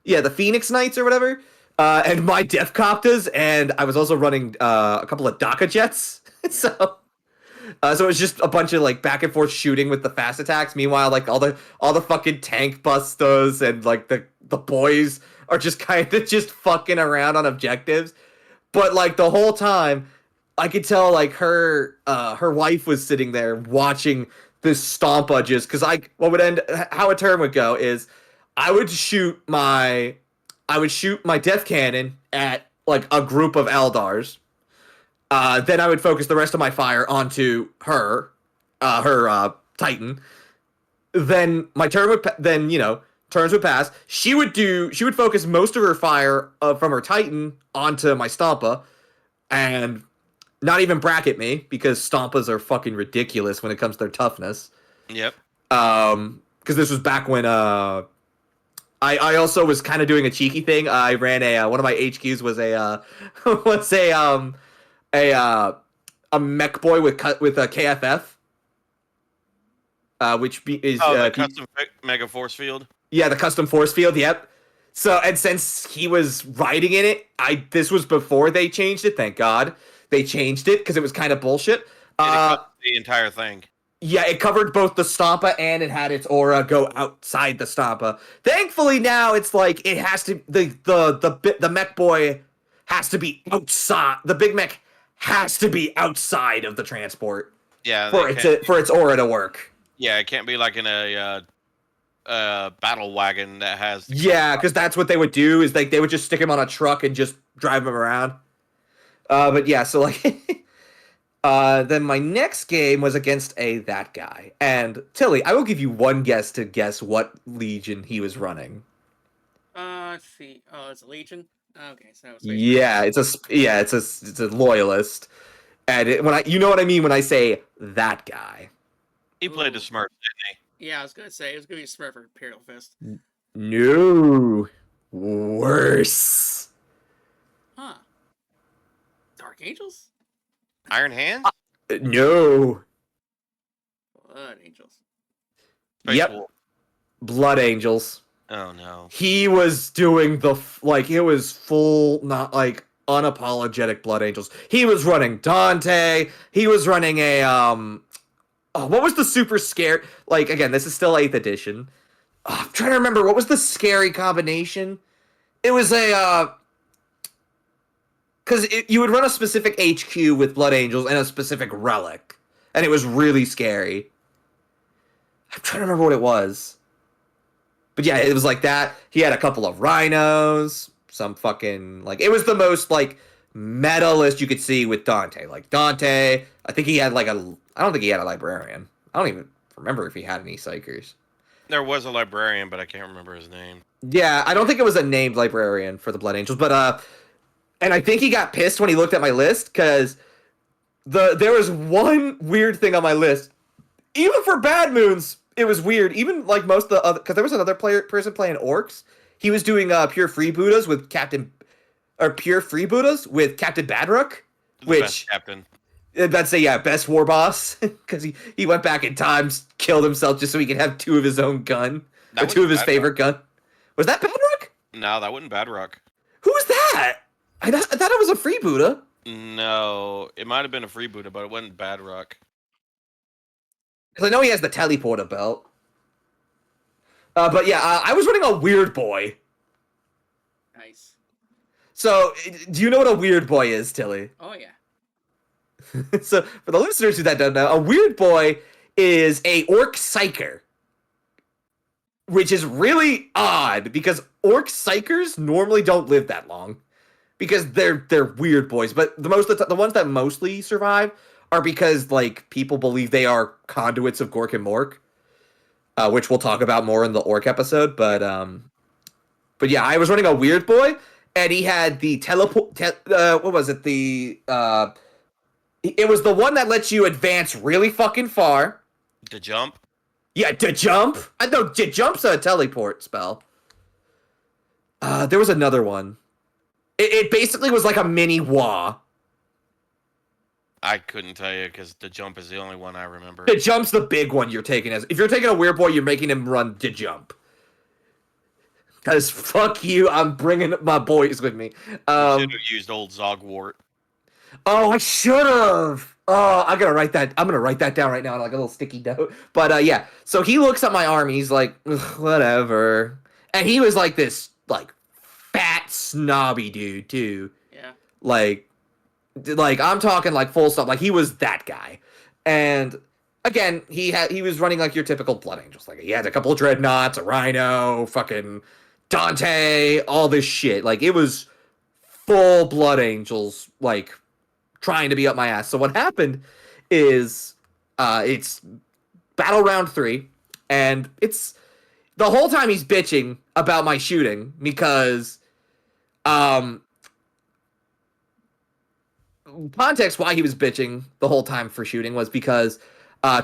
Yeah, the Phoenix Knights or whatever. And my Defcoptas, and I was also running a couple of Daka jets. So it was just a bunch of like back and forth shooting with the fast attacks. Meanwhile, like all the fucking tank bustos and like the boys are just kind of just fucking around on objectives. But like the whole time, I could tell like her wife was sitting there watching this Stompa just because how a turn would go is I would shoot my death cannon at like a group of Eldars. Then I would focus the rest of my fire onto her Titan. Then my turn would turns would pass. She would focus most of her fire from her Titan onto my Stompa, and not even bracket me because Stompas are fucking ridiculous when it comes to their toughness. Yep. Because this was back when I also was kind of doing a cheeky thing. I ran one of my HQs was a mech boy with a KFF, which is the custom Mega Force Field. Yeah, the custom force field. Yep. So and since he was riding in it, this was before they changed it. Thank God. they changed it because it was kind of bullshit. It covers the entire thing. Yeah, it covered both the Stampa and it had its aura go outside the Stampa. Thankfully now it's like it has to the mech boy has to be outside. The big mech has to be outside of the transport. Yeah, for its aura to work. Yeah, it can't be like in a battle wagon that has. Yeah, because that's what they would do is like they would just stick him on a truck and just drive him around. But yeah, so like. Then my next game was against that guy. And Tilly, I will give you one guess to guess what legion he was running. Let's see. Oh, it's a legion. Okay, so yeah, it's a loyalist. And you know what I mean when I say that guy. He played the Smurf, didn't he? Yeah, I was gonna say it was gonna be Smurf or Imperial Fist. No, worse. Huh? Dark Angels? Iron Hands? No. Blood Angels. Yep. Blood Angels. Oh no. He was doing it was full, not like unapologetic Blood Angels. He was running Dante. He was running a what was the super scare? Like again, this is still 8th edition. I'm trying to remember what was the scary combination. It was a because you would run a specific HQ with Blood Angels and a specific relic, and it was really scary. I'm trying to remember what it was. But yeah, it was like that. He had a couple of rhinos, some fucking, like, it was the most, like, meta list you could see with Dante. Like, Dante, I think he had, like, I don't think he had a librarian. I don't even remember if he had any psychers. There was a librarian, but I can't remember his name. Yeah, I don't think it was a named librarian for the Blood Angels, but, and I think he got pissed when he looked at my list, because there was one weird thing on my list. Even for Bad Moons, it was weird. Even, like, most of the other... Because there was another person playing Orcs. He was doing Pure Freebooters with Captain Badrook, which... Best captain. I'd say, yeah, best war boss. Because he went back in time, killed himself just so he could have 2 of his own gun. Or 2 of his favorite gun. Was that Badrook? No, that wasn't Badrook. Who was that? I thought it was a freebooter. No, it might have been a freebooter, but it wasn't Badrook. Because I know he has the teleporter belt. But yeah, I was running a weird boy. Nice. So, do you know what a weird boy is, Tilly? Oh, yeah. So, for the listeners who don't know, a weird boy is a orc psyker. Which is really odd, because orc psykers normally don't live that long. Because they're weird boys. But the ones that mostly survive are because, like, people believe they are conduits of Gork and Mork, which we'll talk about more in the Orc episode. But yeah, I was running a weird boy, and he had the what was it? It was the one that lets you advance really fucking far. To jump? Yeah, to jump. I know to jump's a teleport spell. There was another one. It basically was like a mini Wah. I couldn't tell you because the jump is the only one I remember. The jump's the big one you're taking as. If you're taking a weird boy, you're making him run to jump. Because fuck you, I'm bringing my boys with me. You should have used old Zogwart. Oh, I should have. Oh, I'm gonna write that down right now on like a little sticky note. But yeah, so he looks at my arm. He's like, whatever. And he was like this, like, fat snobby dude too. Yeah. Like I'm talking like full stop. Like he was that guy. And again, he was running like your typical Blood Angels. Like he had a couple of dreadnoughts, a rhino, fucking Dante, all this shit. Like it was full Blood Angels, like trying to be up my ass. So what happened is it's battle round 3, and it's the whole time he's bitching about my shooting because context why he was bitching the whole time for shooting was because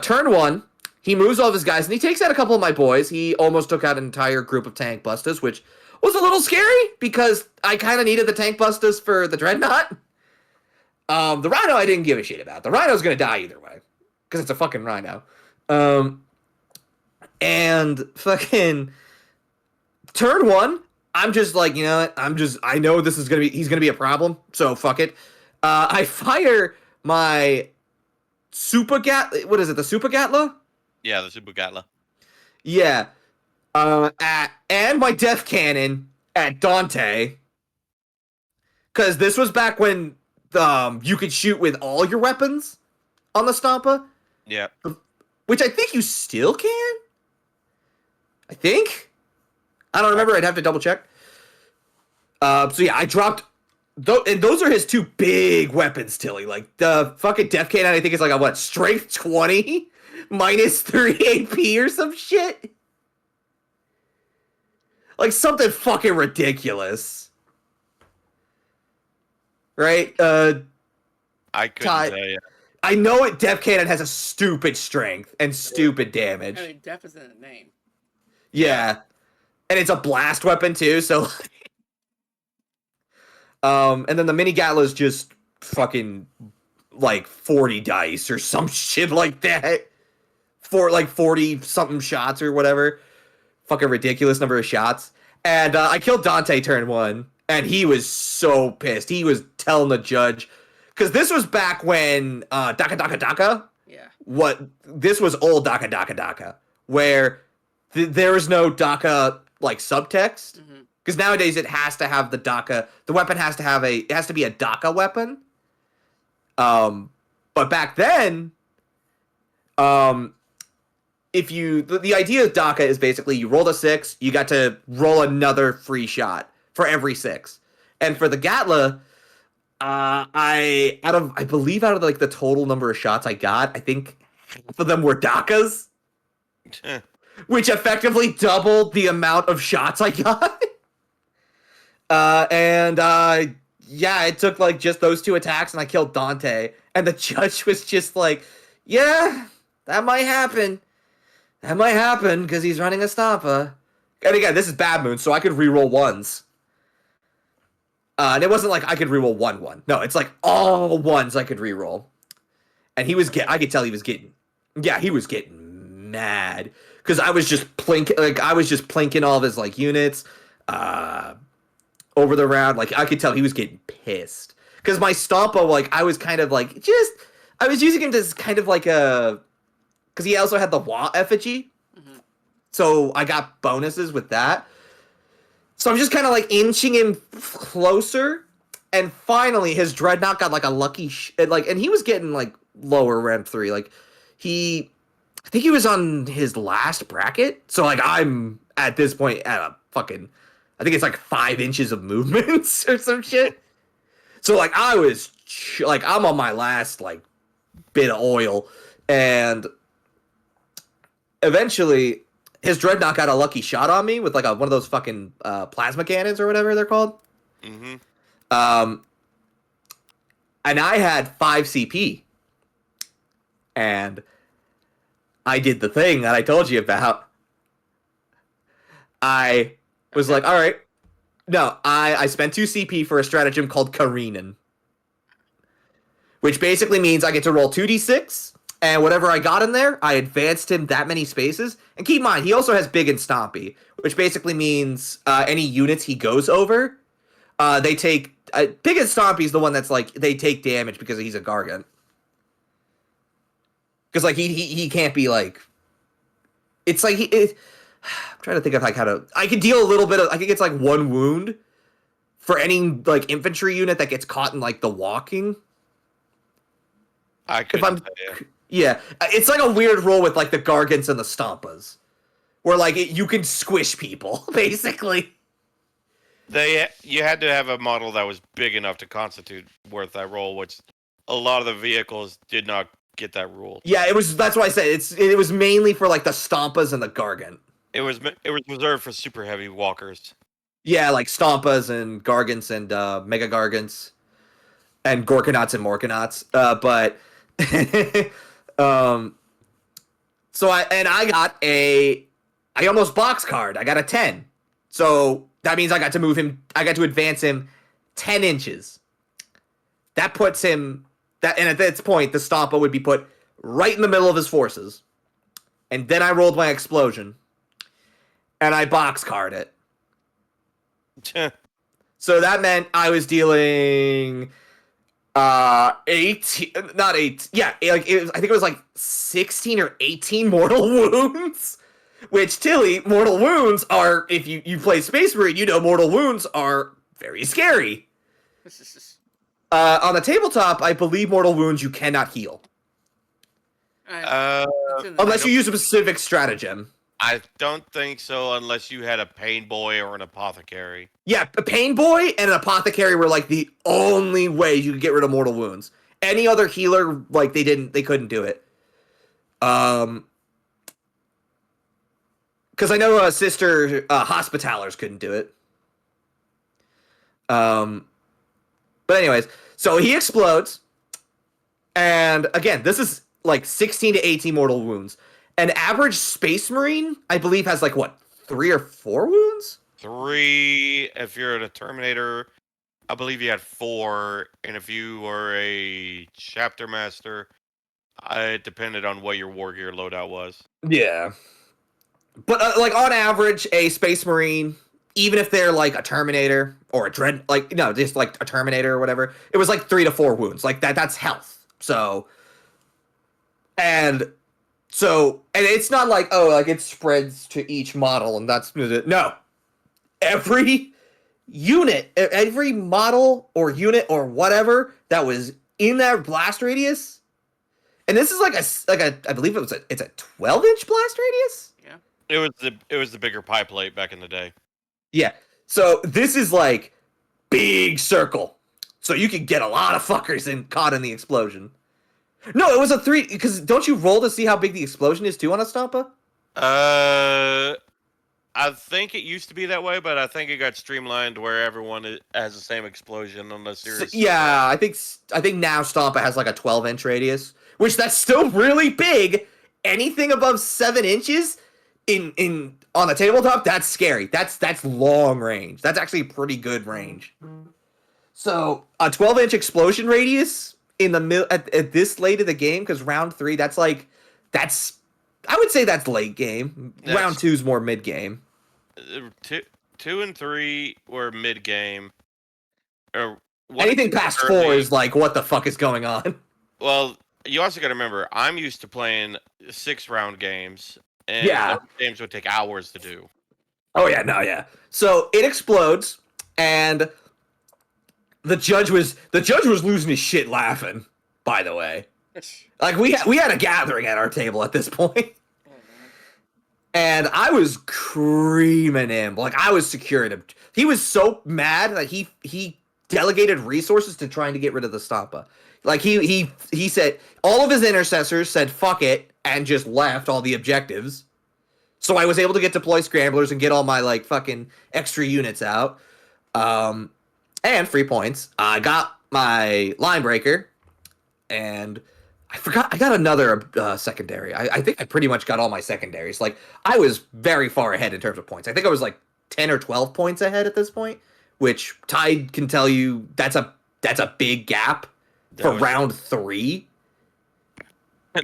turn 1, he moves all of his guys and he takes out a couple of my boys. He almost took out an entire group of tank busters, which was a little scary because I kind of needed the tank busters for the dreadnought. The rhino I didn't give a shit about. The rhino's gonna die either way because it's a fucking rhino. And fucking turn 1, I'm just like, you know what? I know this is he's gonna be a problem, so fuck it. I fire my Super Gat. What is it? The Super Gatla? Yeah, the Super Gatla. Yeah. And my Death Cannon at Dante. Because this was back when you could shoot with all your weapons on the Stompa. Yeah. Which I think you still can. I think. I don't remember. I'd have to double check. So yeah, I dropped. And those are his two big weapons, Tilly. Like the fucking Death Cannon, I think is like a what? Strength 20 minus 3 AP or some shit. Like something fucking ridiculous. Right? I couldn't tell you. I know it. Death Cannon has a stupid strength and stupid damage. I mean, Death is in the name. Yeah. And it's a blast weapon too, so and then the mini Gatla is just fucking like 40 dice or some shit like that. For like 40 something shots or whatever. Fucking ridiculous number of shots. And I killed Dante turn 1, and he was so pissed. He was telling the judge, because this was back when Daka Daka Daka. Yeah. This was old Daka Daka Daka, where there was no Daka like subtext. Because nowadays it has to have the Daka. The weapon has to be a Daka weapon. But back then, if you the idea of Daka is basically you rolled a 6, you got to roll another free shot for every 6. And for the Gatla, I believe out of like the total number of shots I got, I think half of them were Dakas, which effectively doubled the amount of shots I got. Yeah, it took like just those 2 attacks, and I killed Dante. And the judge was just like, "Yeah, that might happen. That might happen because he's running a Stompa." And again, this is Bad Moon, so I could reroll 1s. And it wasn't like I could reroll 1-1. No, it's like all 1s I could reroll. And I could tell he was getting mad because I was just plinking all of his like units over the round. Like I could tell he was getting pissed because my Stompa, like I was kind of like I was using him as kind of like because he also had the Wah effigy. So I got bonuses with that. So I'm just kind of like inching him closer. And finally his Dreadnought got like a lucky and he was getting like lower ramp 3. Like I think he was on his last bracket. So like I'm at this point at a fucking, I think it's like 5 inches of movements or some shit. So like I was like, I'm on my last like bit of oil. And eventually his Dreadnought got a lucky shot on me with like one of those fucking plasma cannons or whatever they're called. And I had 5 CP. And I did the thing that I told you about. I was like, all right. No, I spent 2 CP for a stratagem called Karinen. Which basically means I get to roll 2d6. And whatever I got in there, I advanced him that many spaces. And keep in mind, he also has Big and Stompy, which basically means any units he goes over, they take... Big and Stompy is the one that's like, they take damage because he's a Gargant. Because like he can't be like... It's like... I'm trying to think of like how to... I can deal a little bit of... I think it's like 1 wound for any like infantry unit that gets caught in like the walking. I couldn't tell you. Yeah, it's like a weird roll with like the Gargants and the Stompas, where like you can squish people basically. You had to have a model that was big enough to constitute worth that roll, which a lot of the vehicles did not get that rule. Yeah, it was. That's why I said it was mainly for like the Stompas and the Gargant. It was reserved for super heavy walkers. Yeah, like Stompas and Gargants and Mega Gargants and Gorkanauts and Morkanauts. But so I almost box card. I got a 10. So that means I got to advance him 10 inches. That puts him and at this point the Stompa would be put right in the middle of his forces. And then I rolled my explosion. And I box card it. So that meant I was dealing 18, not 8, yeah, like I think it was like 16 or 18 mortal wounds. Which, Tilly, mortal wounds are, if you play Space Marine, you know mortal wounds are very scary. On the tabletop, I believe mortal wounds you cannot heal. Uh, Unless you use a specific stratagem. I don't think so, unless you had a pain boy or an apothecary. Yeah, a pain boy and an apothecary were like the only way you could get rid of mortal wounds. Any other healer, like they couldn't do it. Because I know Sister Hospitalers couldn't do it. But anyways, so he explodes, and again, this is like 16 to 18 mortal wounds. An average Space Marine, I believe, has like what, 3 or 4 wounds? 3 if you're a Terminator. I believe you had 4, and if you were a Chapter Master, it depended on what your War Gear loadout was. Yeah. But like on average, a Space Marine, even if they're like a Terminator or a Dread, like no, just like a Terminator or whatever, it was like 3 to 4 wounds. Like that's health. So and it's not like, oh, like it spreads to each model and that's no. Every unit, every model or unit or whatever that was in that blast radius, and this is like a I believe it's a 12-inch blast radius. It was the bigger pie plate back in the day. Yeah. So this is like big circle. So you could get a lot of fuckers caught in the explosion. No, it was a 3, because don't you roll to see how big the explosion is too on a Stompa? I think it used to be that way, but I think it got streamlined where everyone has the same explosion on the series. So, yeah, I think now Stompa has like a 12-inch radius, which that's still really big. Anything above 7 inches in on the tabletop, that's scary. That's long range. That's actually pretty good range. So a 12-inch explosion radius in the at this late of the game, because round 3, that's I would say that's late game. Round 2 is more mid game. 2 and 3 were mid game. Or anything past 4 is like, what the fuck is going on? Well, you also got to remember, I'm used to playing 6-round games. And yeah, those games would take hours to do. Oh yeah, no, yeah. So it explodes, and the judge was losing his shit laughing. By the way, like we had a gathering at our table at this point, and I was creaming him. Like I was securing him. He was so mad that he delegated resources to trying to get rid of the Stompa. Like he said all of his intercessors said fuck it and just left all the objectives. So I was able to get deploy scramblers and get all my like fucking extra units out. And free points. I got my line breaker, and I forgot I got another secondary. I think I pretty much got all my secondaries. Like I was very far ahead in terms of points. I think I was like 10 or 12 points ahead at this point, which Tide can tell you that's a big gap for round 3.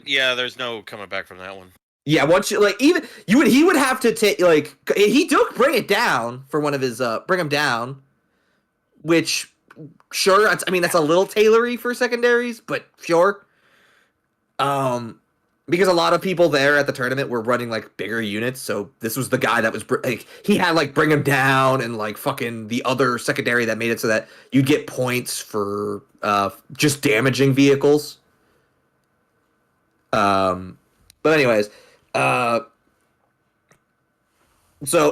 Yeah, there's no coming back from that one. Yeah, once you like he would have to take like he took bring it down for one of his bring him down, which sure that's a little tailory for secondaries, but sure. Because a lot of people there at the tournament were running like bigger units, so this was the guy that was like he had like bring him down and like fucking the other secondary that made it so that you'd get points for just damaging vehicles. But anyways, so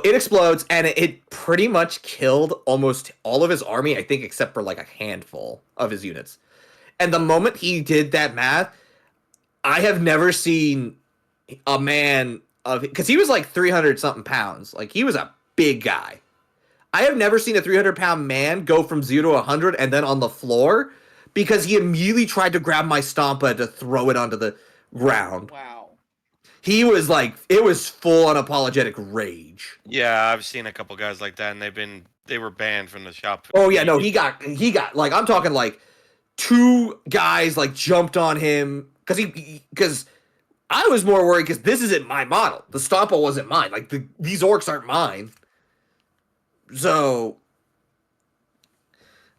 it explodes and it pretty much killed almost all of his army, I think, except for like a handful of his units. And the moment he did that math, I have never seen a man of, because he was like 300 something pounds. Like he was a big guy. I have never seen a 300-pound man go from 0 to 100 and then on the floor, because he immediately tried to grab my Stompa to throw it onto the ground. Wow. He was like, it was full unapologetic rage. Yeah, I've seen a couple guys like that, and they were banned from the shop. Oh yeah, no, he got like, I'm talking like 2 guys like jumped on him because I was more worried because this isn't my model. The Stompa wasn't mine. Like these orcs aren't mine. So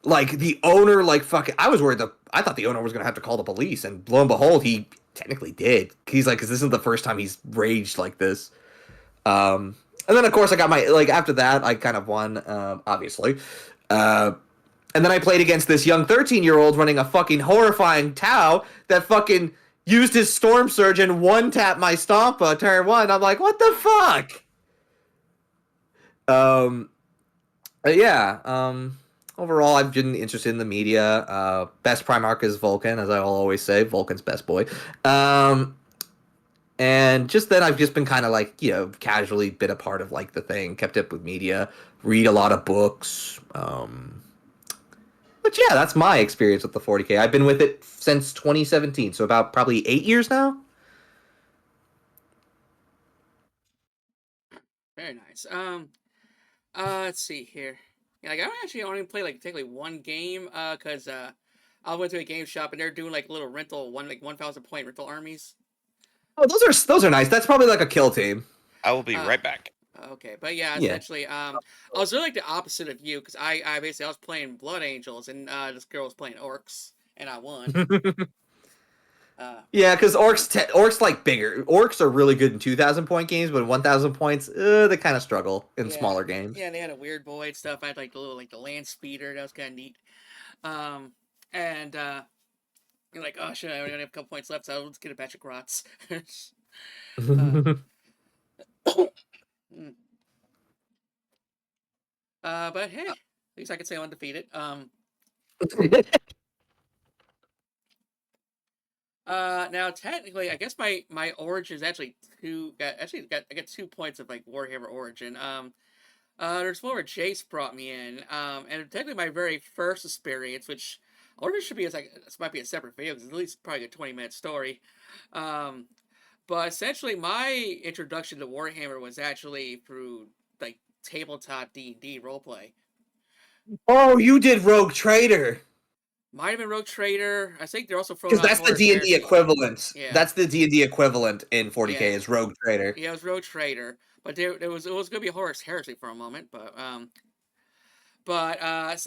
like the owner, like fucking, I thought the owner was gonna have to call the police, and lo and behold, he technically did. He's like, because this isn't the first time he's raged like this. And then of course I got my like after that I kind of won, obviously. Uh, and then I played against this young 13-year-old running a fucking horrifying Tau that fucking used his Storm Surge and one tap my Stompa turn one. I'm like, what the fuck? Um, yeah. Overall, I've been interested in the media. Best Primarch is Vulcan, as I will always say. Vulcan's best boy. Um, and just then, I've just been kind of like, casually been a part of like the thing, kept up with media, read a lot of books. But yeah, that's my experience with the 40K. I've been with it since 2017, so about probably 8 years now. Very nice. Let's see here. Yeah, like I don't actually only play like technically one game. Cause I went to a game shop and they're doing like little rental 1,000 point rental armies. Oh, those are nice. That's probably like a kill team. I will be Uh, right back. Okay, but yeah, Yeah. essentially, I was really like the opposite of you because I basically I was playing Blood Angels and this girl was playing Orcs and I won. Yeah, because orcs like bigger. Orcs are really good in 2,000 point games, but in 1,000 points, they kind of struggle in Yeah, smaller games. yeah, they had a weird boy and stuff. I had like the little like the land speeder that was kind of neat. Um, and you're like, oh shit, I only have a couple points left, so let's get a batch of grots. uh, mm. But hey, at least I can say I'm undefeated. Now technically, I guess my origin is actually I got 2 points of like Warhammer origin. There's one where Jace brought me in. And technically my very first experience, which I wonder if it should be as like this might be a separate video because at least probably a 20-minute story. Um, but essentially my introduction to Warhammer was actually through like tabletop D&D roleplay. Oh, you did Rogue Trader. Might have been Rogue Trader. I think they're also throwing Because out that's the Horus D&D Heresy. equivalent. Yeah. That's the D&D equivalent in 40K Yeah. is Rogue Trader. Yeah, it was Rogue Trader, but it was gonna be Horus Heresy for a moment, so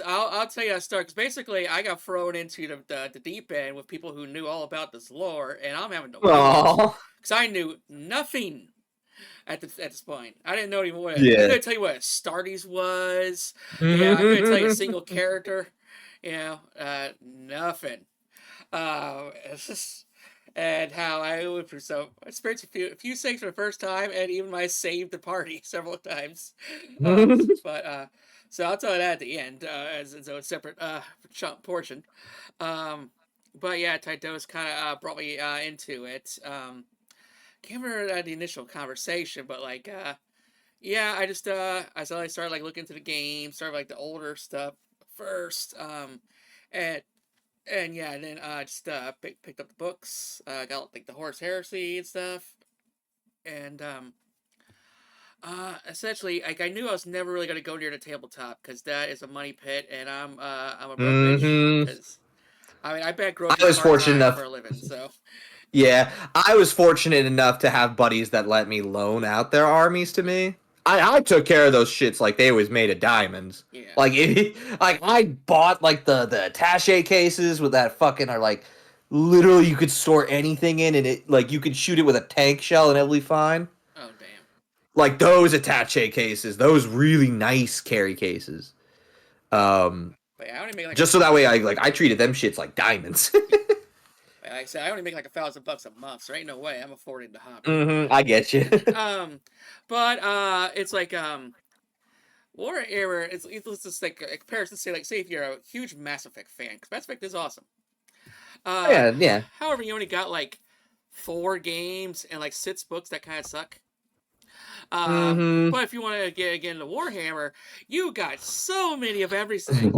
I'll tell you that story because basically I got thrown into the deep end with people who knew all about this lore, and I'm having to wait Oh, because I knew nothing at this point. I didn't know even what I yeah. couldn't tell you what Astartes was. Yeah, I couldn't tell you a single character. Nothing. It's just and how I would experienced a few things for the first time, and even I saved the party several times. So I'll tell you that at the end, as a separate portion. Um, but yeah, Tytos kind of brought me into it. Can't remember the initial conversation, but like yeah, I started like looking into the game, started like the older stuff first, and yeah, and then just picked up the books, got like the Horus Heresy and stuff, and essentially like I knew I was never really gonna go near the tabletop because that is a money pit, and I'm a broke bitch because I mean I bag I groceries was part fortunate time for enough. a living, so Yeah, I was fortunate enough to have buddies that let me loan out their armies to me. I took care of those shits like they was made of diamonds. yeah. Like like I bought like the attaché cases with that fucking are like literally you could store anything in and it like you could shoot it with a tank shell and it'll be fine. Oh damn. Like those attaché cases, those really nice carry cases. But yeah, I only make like Just so that way I treated them shits like diamonds. like I said, I only make like $1,000 a month, so there ain't no way I'm affording the hobby. I get you. But it's like Warhammer. It's just like a comparison. Say if you're a huge Mass Effect fan, because Mass Effect is awesome. Yeah. However, you only got like 4 games and like 6 books that kind of suck. But if you want to get into Warhammer, you got so many of everything.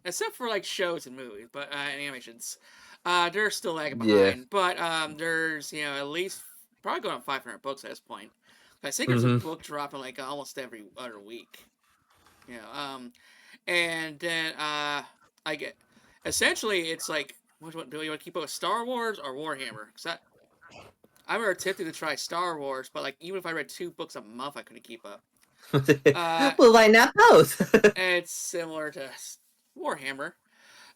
Except for like shows and movies, but and animations, they're still lagging behind. Yeah. But there's at least probably going on 500 books at this point. I think there's a book dropping like almost every other week. And then I get essentially it's like, do you want to keep up with Star Wars or Warhammer? Because I remember attempting to try Star Wars, but like even if I read 2 books a month, I couldn't keep up. Uh, Well, why not both? it's similar to Warhammer.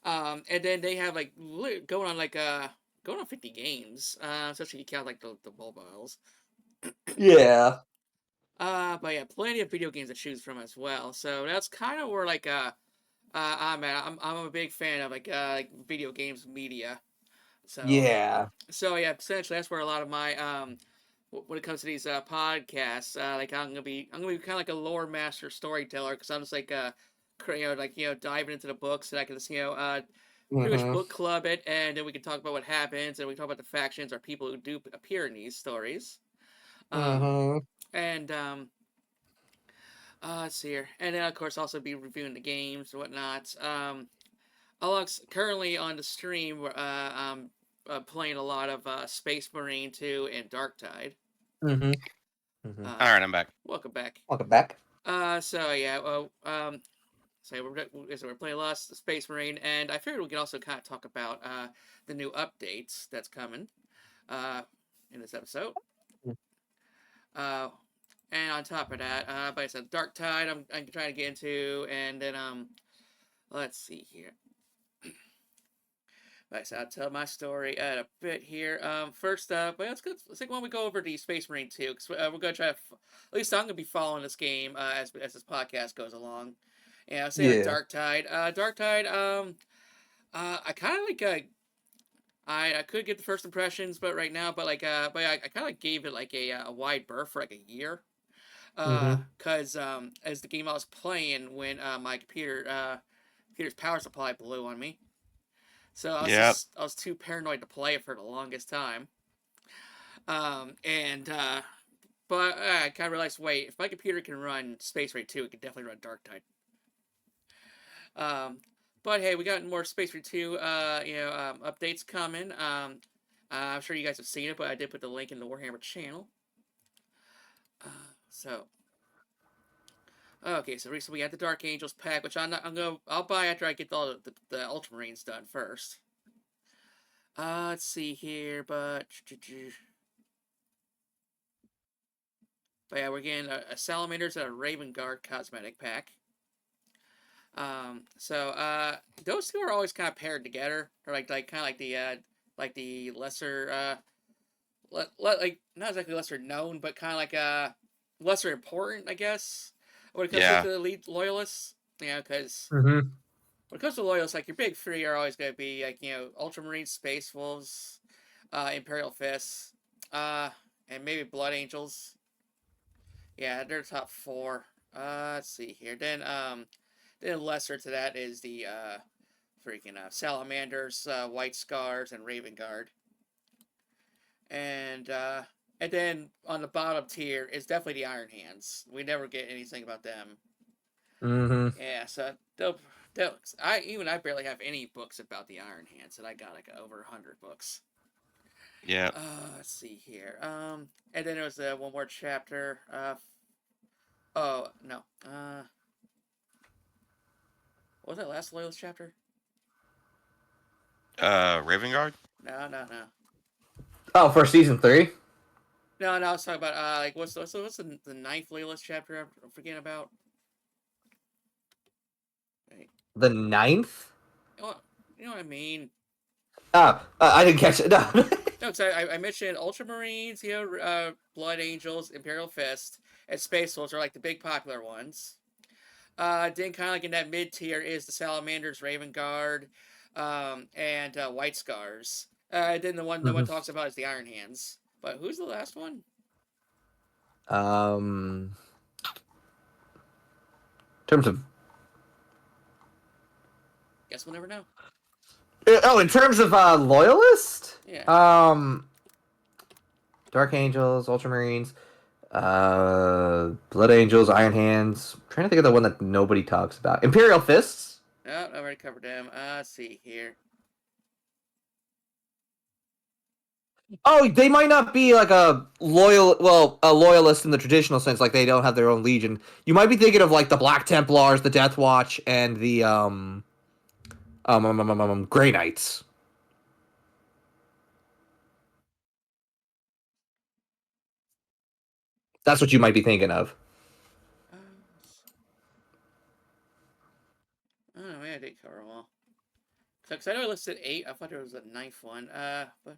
And then they have like going on like going on 50 games, especially if you count like the mobiles. Yeah. But yeah, plenty of video games to choose from as well. So that's kind of where like I'm at. I'm a big fan of like video games media. So Yeah. yeah, essentially that's where a lot of my when it comes to these podcasts, like I'm gonna be kind of like a lore master storyteller because I'm just like diving into the books and I can just pretty much Mm-hmm. book club it, and then we can talk about what happens, and we can talk about the factions or people who do appear in these stories. Um, Mm-hmm. and let's see here, and then of course also be reviewing the games and whatnot. Alex currently on the stream, I'm playing a lot of Space Marine 2 and Dark Tide. Mm-hmm. Mm-hmm. All right, I'm back. Welcome back. Welcome back. So yeah, well, we're playing a lot of Space Marine, and I figured we could also kind of talk about the new updates that's coming uh, in this episode. Uh, and on top of that, like I said, Dark Tide, I'm trying to get into, and then let's see here. Like I said, I'll tell my story at a bit here. First up, well, let's take one we go over the Space Marine 2, because we're gonna try to, at least I'm gonna be following this game as this podcast goes along. Yeah, I'll say with Yeah. Dark Tide. Dark Tide. I kind of like. I could get the first impressions, but right now, but I kind of gave it like a wide berth for like a year. Mm-hmm. Cause as the game I was playing when my computer's power supply blew on me, so Yep. I was too paranoid to play it for the longest time. And but I kind of realized, wait, if my computer can run Space Raid 2, it can definitely run Dark Tide. Um, but hey, we got more Space Marine 2, updates coming. I'm sure you guys have seen it, but I did put the link in the Warhammer channel. Uh, so, okay, so recently we got the Dark Angels pack, which I'll buy after I get all the Ultramarines done first. Let's see here, but yeah, we're getting a Salamanders and a Raven Guard cosmetic pack. Those two are always kind of paired together, or like kind of like the lesser like not exactly lesser known, but kind of like lesser important, I guess, when it comes to Yeah. the elite loyalists. Yeah, because Mm-hmm. when it comes to loyalists, like your big three are always going to be like Ultramarines, Space Wolves, Imperial Fists, uh, and maybe Blood Angels. Yeah, they're the top four. Let's see here. Then lesser to that is the freaking Salamanders, White Scars, and Raven Guard. And then on the bottom tier is definitely the Iron Hands. We never get anything about them. Mm-hmm. Yeah, so I barely have any books about the Iron Hands, and I got like over 100 books. Yeah. Let's see here. And then there was one more chapter. Oh no. What was that last Loyalist chapter? Raven Guard. No. Oh, for season 3? No, I was talking about like what's the ninth Loyalist chapter I'm forgetting about? Wait, The 9th? you know what I mean? Oh, I didn't catch it. No. No, because I mentioned Ultramarines, Blood Angels, Imperial Fist, and Space Wolves are like the big popular ones. Then kind of like in that mid tier is the Salamanders, Raven Guard, and White Scars. Then the one no one Mhm. talks about is the Iron Hands. But who's the last one? In terms of Guess we'll never know. in terms of loyalist, Yeah. Dark Angels, Ultramarines, Blood Angels, Iron Hands. I'm trying to think of the one that nobody talks about. Imperial Fists. No, I've already covered them. Let's see here. Oh, they might not be like a loyalist in the traditional sense, like they don't have their own legion. You might be thinking of like the Black Templars, the Death Watch, and the Grey Knights. That's what you might be thinking of. cover them all. Because I know I listed 8. I thought there was a 9th one. But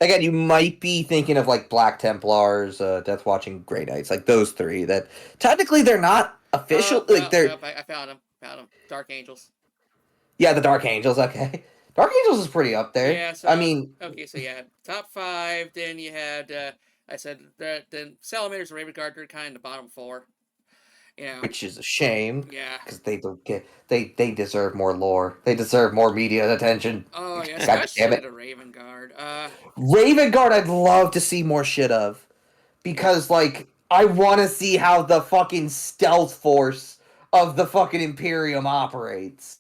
Again, you might be thinking of like Black Templars, Death Watching, Grey Knights, like those 3. That technically they're not official. Like they're I found them. Found them. Dark Angels. yeah, the Dark Angels. Okay, Dark Angels is pretty up there. Yeah. So I mean, okay. So you had top 5. Then you had I said that then Salamanders and Raven Guard are kind of the bottom 4. Yeah. which is a shame Yeah. because they don't get they deserve more lore. They deserve more media attention. Oh yeah, God damn especially it. the Raven Guard. Raven Guard, I'd love to see more shit of because like I want to see how the fucking stealth force of the fucking Imperium operates.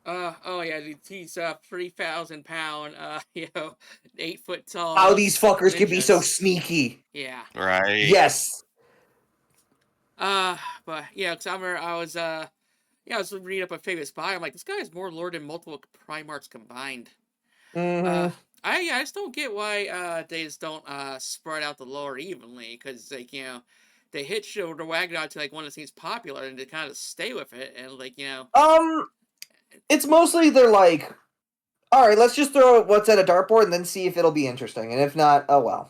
Oh yeah, these 3,000 pound, 8 foot tall. How these fuckers can be so ninjas. sneaky. Yeah. Right. Yes. But yeah, because I remember I was I was reading up a famous bio. I'm like, this guy is more lore than multiple Primarchs combined. Mm-hmm. I just don't get why they just don't spread out the lore evenly, because like they hitch the wagon out to like one that seems popular and they kind of stay with it, and like It's mostly they're like, all right, let's just throw what's at a dartboard and then see if it'll be interesting, and if not, oh well.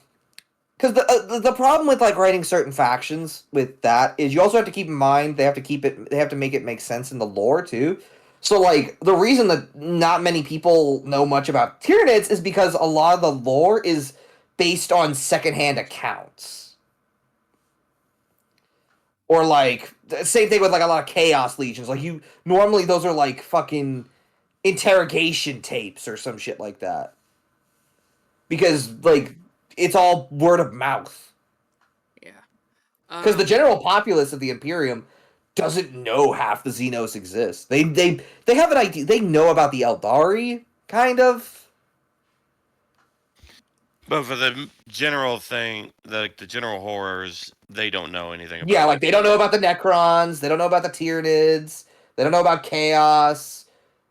Because the problem with like writing certain factions with that is you also have to keep in mind they have to make it make sense in the lore too. So like the reason that not many people know much about Tyranids is because a lot of the lore is based on secondhand accounts. Or like same thing with like a lot of Chaos Legions. Like you normally those are like fucking interrogation tapes or some shit like that. Because like it's all word of mouth. yeah. Because the general populace of the Imperium doesn't know half the Xenos exist. They have an idea. They know about the Eldari, kind of. But for the general thing, the general horrors, they don't know anything about. Yeah, like they don't know about the Necrons. They don't know about the Tyranids. They don't know about Chaos.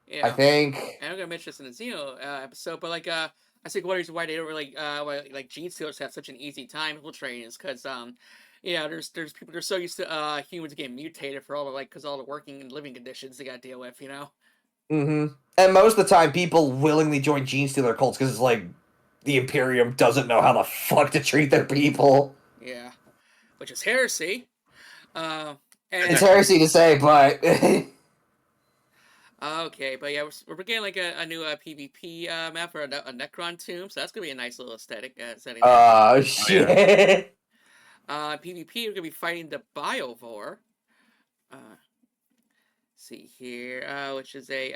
Yeah. I think. And I'm gonna mention this in the Xeno episode, but like I think one reason why they don't really why like Gene Stealers have such an easy time infiltrating is because there's people they're so used to humans getting mutated for all the because all the working and living conditions they gotta deal with, Mm-hmm. And most of the time, people willingly join Gene Stealer cults because it's like the Imperium doesn't know how the fuck to treat their people. Yeah, which is heresy. And It's heresy to say, but okay, but yeah, we're getting like a new PvP map for a Necron tomb, so that's gonna be a nice little aesthetic setting. Oh shit! PvP, we're gonna be fighting the Biovore. See here, which is a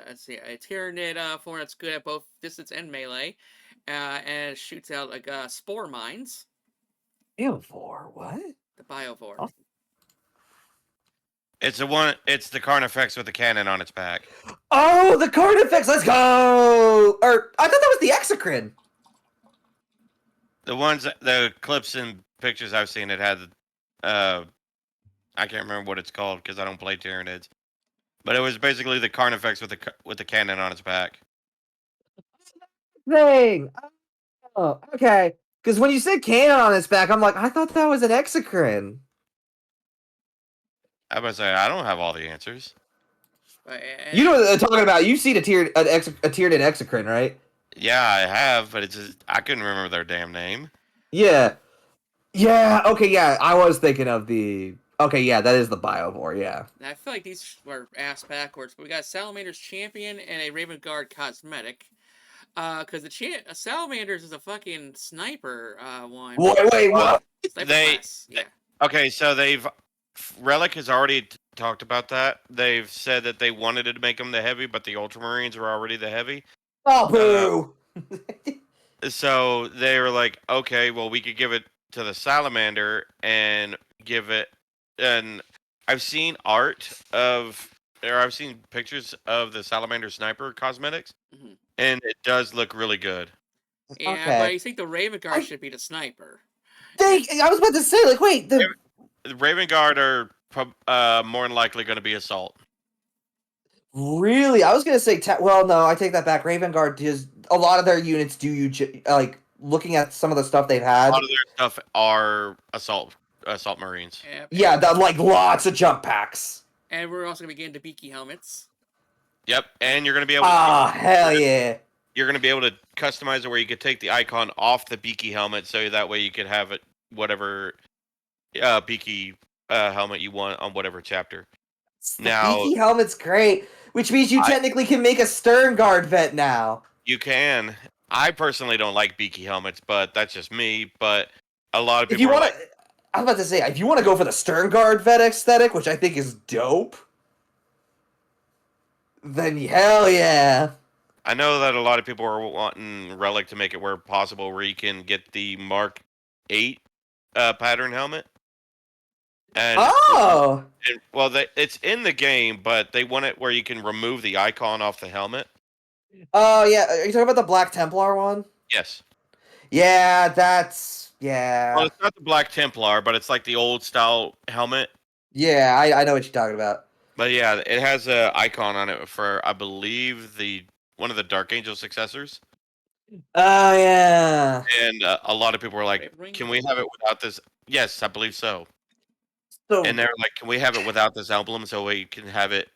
let's see, a Tyranid form that's good at both distance and melee, and it shoots out like spore mines. Biovore, what? The Biovore. Oh. It's the Carnifex with the cannon on its back. Oh, the Carnifex, let's go! Or I thought that was the Exocrine. The clips and pictures I've seen, it had, I can't remember what it's called because I don't play Tyranids, but it was basically the Carnifex with the cannon on its back. Thing. Oh, okay. Because when you said cannon on its back, I'm like, I thought that was an Exocrine. I was say I don't have all the answers. You know what I'm talking about? You've seen a Tyranid Exocrine, right? Yeah, I have, but it's just, I couldn't remember their damn name. Yeah. Yeah, okay, yeah. I was thinking of the... Okay, yeah, that is the Biovore, yeah. I feel like these were ass backwards, but we got Salamander's Champion and a Raven Guard cosmetic. Because the Salamanders is a fucking sniper one. Wait, what? Sniper class, yeah. Okay, so Relic has already talked about that. They've said that they wanted to make them the heavy, but the Ultramarines were already the heavy. Oh, boo! So they were like, okay, well, we could give it to the Salamander and give it. And I've seen I've seen pictures of the Salamander Sniper cosmetics, and it does look really good. Yeah, okay. but you think the Raven Guard should be the sniper? I was about to say, like, wait, the Raven Guard are more than likely going to be assault. Really? I was gonna say, well, no, I take that back. Raven Guard does a lot of their units. Like looking at some of the stuff they've had? A lot of their stuff are assault marines. Yeah, like lots of jump packs. And we're also going to be getting the beaky helmets. Yep, and you're gonna be able to. Ah, hell yeah. You're gonna be able to customize it where you could take the icon off the beaky helmet, so that way you could have it whatever beaky helmet you want on whatever chapter. The Now beaky helmet's great, which means you I, technically can make a Stern Guard vet now. you can. I personally don't like beaky helmets, but that's just me. But a lot of If people you are want like, to, I was about to say, if you want to go for the Stern Guard vet aesthetic, which I think is dope, then hell yeah. I know that a lot of people are wanting Relic to make it where possible, where you can get the Mark 8 pattern helmet. And Oh! well, it's in the game, but they want it where you can remove the icon off the helmet. Oh, yeah. Are you talking about the Black Templar one? Yes. Yeah, Well, yeah. it's not the Black Templar, but it's like the old style helmet. Yeah, I know what you're talking about. But yeah, it has a icon on it for, I believe, one of the Dark Angel successors. Oh, yeah. And a lot of people were like, Raven Ring? "Can we have it without this?" Yes, I believe so. So, And they're like, "Can we have it without this emblem so we can have it,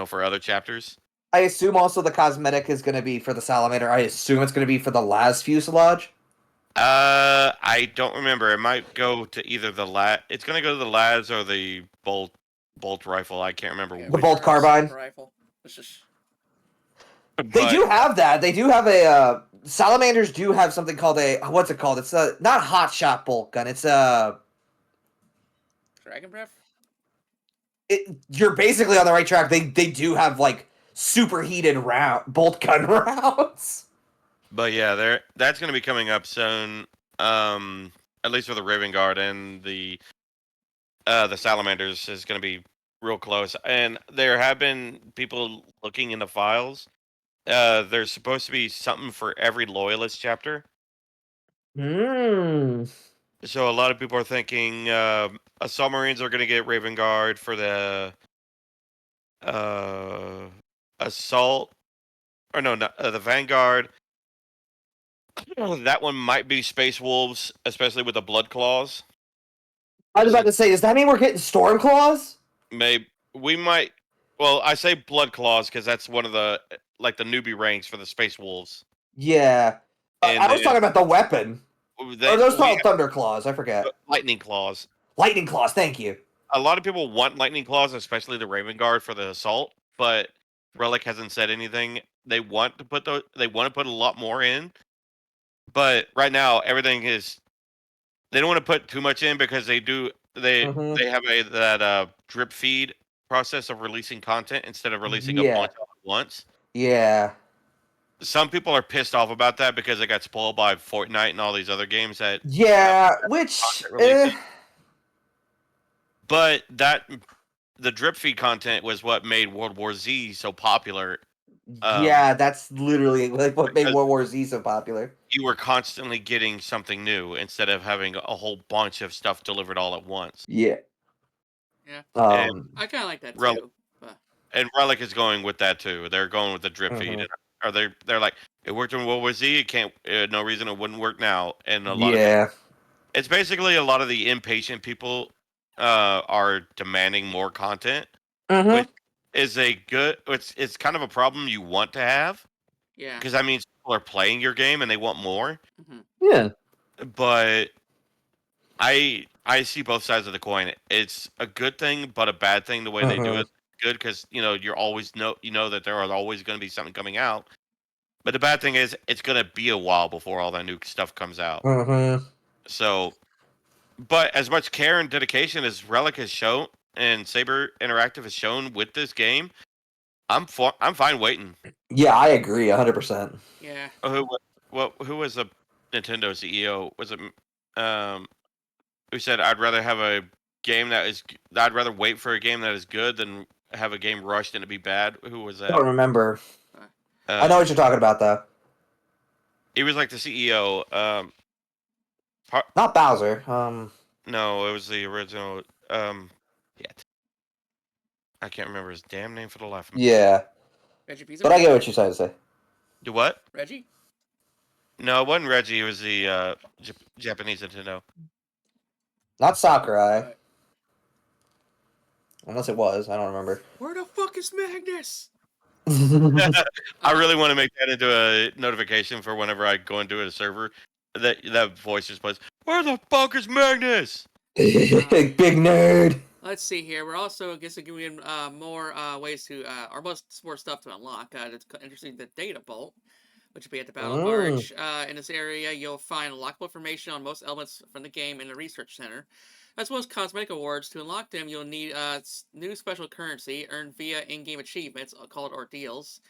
for other chapters?" I assume also the cosmetic is going to be for the Salamander. I assume it's going to be for the Laz fuselage. I don't remember. It might go to either It's gonna go to the lads or the bolt rifle. I can't remember Yeah, The which. bolt carbine. Rifle. It's just... They do have that. They do have a Salamanders do have something called a what's it called? It's a not hot shot bolt gun. It's a Dragon Breath? you're basically on the right track. They do have like superheated bolt gun rounds. But yeah, that's gonna be coming up soon. At least for the Raven Guard and the Salamanders is gonna be real close. And there have been people looking in the files. There's supposed to be something for every loyalist chapter. Hmm. So a lot of people are thinking Assault Marines are going to get Raven Guard for the uh, Assault, or no, not, the Vanguard. That one might be Space Wolves, especially with the Blood Claws. I was about to say, does that mean we're getting Storm Claws? Maybe we might. Well, I say Blood Claws because that's one of the the newbie ranks for the Space Wolves. Yeah. And I was talking about the weapon. Or those called Thunder Claws. I forget. Lightning Claws. Lightning Claws. Thank you. A lot of people want Lightning Claws, especially the Raven Guard for the assault, but Relic hasn't said anything. They want to put a lot more in, but right now everything is. They don't want to put too much in because Mhm. they have that drip feed process of releasing content instead of releasing a Yeah. bunch all at once. Yeah. Some people are pissed off about that because they got spoiled by Fortnite and all these other games that Yeah, which content releases. But the drip feed content was what made World War Z so popular. yeah, that's literally like what made Because World War Z so popular. you were constantly getting something new instead of having a whole bunch of stuff delivered all at once. Yeah. Yeah. And I kind of like that Relic, too. But... and Relic is going with that too. They're going with the drip feed. Mhm. Or they're like, it worked in World War Z. It can't. No reason it wouldn't work now. And a lot of people. Yeah. It's basically a lot of the impatient people are demanding more content, which Mhm. is a good. It's kind of a problem you want to have Yeah. because that means people are playing your game and they want more. Mhm. Yeah. But I see both sides of the coin. It's a good thing, but a bad thing the way they do it. Good because you're always that there are always going to be something coming out. But the bad thing is it's going to be a while before all that new stuff comes out. Mhm. So, but as much care and dedication as Relic has shown and Saber Interactive has shown with this game, I'm fine waiting. Yeah, I agree 100%. Yeah. Who was the Nintendo CEO? Was it who said I'd rather have a game I'd rather wait for a game that is good than have a game rushed and it be bad. Who was I don't that? remember. I know what you're talking about though. He was like the CEO. Not Bowser. No, it was the original. Yeah, I can't remember his damn name for the life of me. Yeah. Reggie Pizza. But I get what you're trying to say. Do what? Reggie. No, it wasn't Reggie. It was the Japanese Nintendo. Not Sakurai. Unless it was, I don't remember. Where the fuck is Magnus? I really want to make that into a notification for whenever I go into a server. That voice just plays. Where the fuck is Magnus? Big nerd. Let's see here. We're also, I guess, giving more ways to, or more stuff to unlock. It's interesting, the Data Bolt, which will be at the Battle of March. In this area, you'll find unlockable information on most elements from the game in the Research Center. As well as cosmetic awards. To unlock them, you'll need new special currency earned via in-game achievements called Ordeals,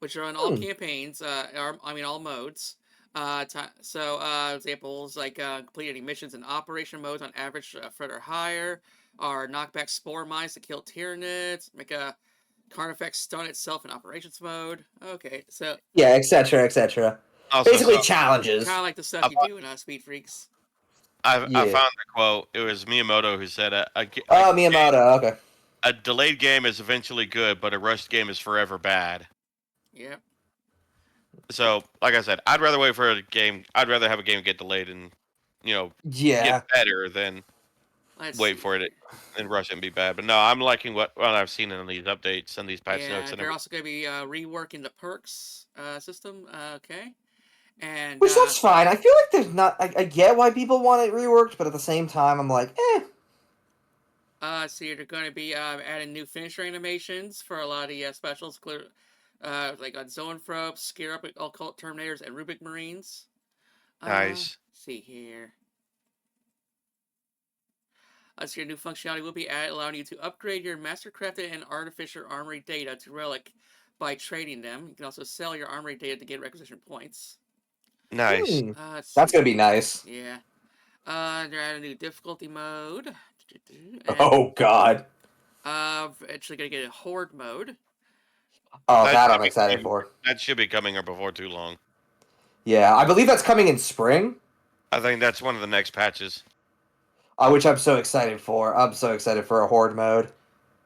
which are on all campaigns, all modes. Examples like completed any missions in operation modes on average threat or higher, or knockback spore mines to kill Tyranids, make a Carnifex stun itself in operations mode. Okay, so yeah, etc., etc. Also, Basically, challenges. kind of like the stuff you do in Speed Freaks. I found the quote. It was Miyamoto who said, Miyamoto. Okay. A delayed game is eventually good, but a rushed game is forever bad." Yep. So, like I said, I'd rather wait for a game. I'd rather have a game get delayed and, Yeah. get better than wait for it and rush it and be bad. But no, I'm liking what I've seen in these updates and these patch notes. And they're also going to be reworking the perks system. Okay. And which that's fine. I feel like there's not. I get why people want it reworked, but at the same time, I'm like, eh. So you're going to be adding new finisher animations for a lot of the specials, clear, like on Zoanthropes, Scare Up Occult Terminators, and Rubik Marines. Nice. See here. So your new functionality will be added, allowing you to upgrade your mastercrafted and artificer armory data to Relic by trading them. You can also sell your armory data to get requisition points. Nice. That's gonna be nice. Yeah. They're adding a new difficulty mode. And, oh God. actually gonna get a horde mode. Oh, that I'm excited for. That should be coming up before too long. Yeah, I believe that's coming in spring. I think that's one of the next patches. Which I'm so excited for. I'm so excited for a horde mode.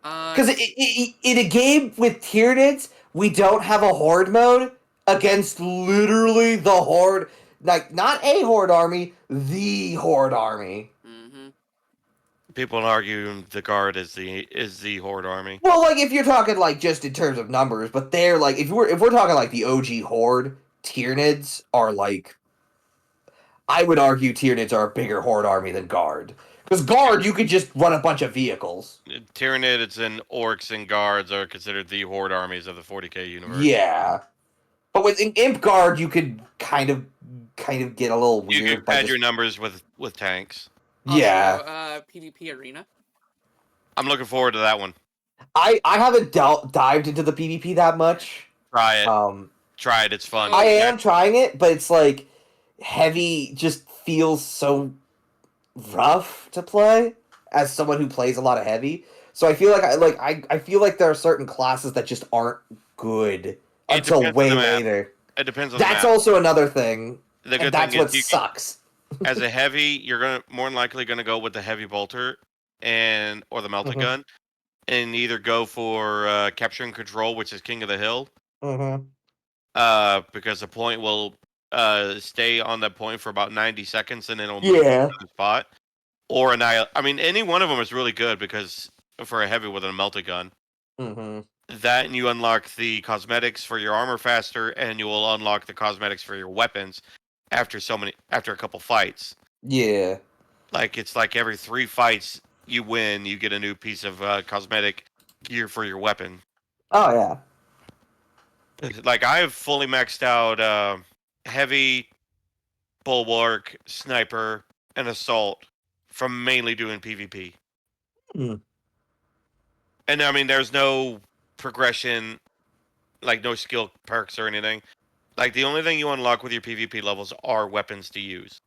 Because in a game with Tyranids, we don't have a horde mode against literally the horde. Like, not a horde army, the horde army. Mm-hmm. People argue the guard is the horde army. Well, like if you're talking like just in terms of numbers, but they're like if we're talking like the OG horde, Tyranids are like. I would argue Tyranids are a bigger horde army than guard. Because guard, you could just run a bunch of vehicles. Tyranids and orcs and guards are considered the horde armies of the 40k universe. Yeah. But with Imp Guard, you could kind of get a little weird. You could add your numbers with tanks. Yeah. PvP arena. I'm looking forward to that one. I haven't dived into the PvP that much. Try it. Try it. It's fun. I am trying it, but it's like heavy just feels so rough to play as someone who plays a lot of heavy. So I feel like I feel like there are certain classes that just aren't good until way later. It depends on the That's map. also another thing. The good that's thing what is sucks. As a heavy, you're more than likely gonna go with the heavy bolter or the melta gun, and either go for capture and control, which is king of the hill. Because the point will stay on that point for about 90 seconds, and then it'll move to another spot. Or annihilate. I mean, any one of them is really good because for a heavy with a melta gun. That, and you unlock the cosmetics for your armor faster, and you will unlock the cosmetics for your weapons after a couple fights. Yeah. Like it's like every 3 fights you win, you get a new piece of cosmetic gear for your weapon. Oh yeah. Like I have fully maxed out heavy, bulwark, sniper, and assault from mainly doing PvP. And I mean, there's no progression, like no skill perks or anything. Like the only thing you unlock with your PvP levels are weapons to use.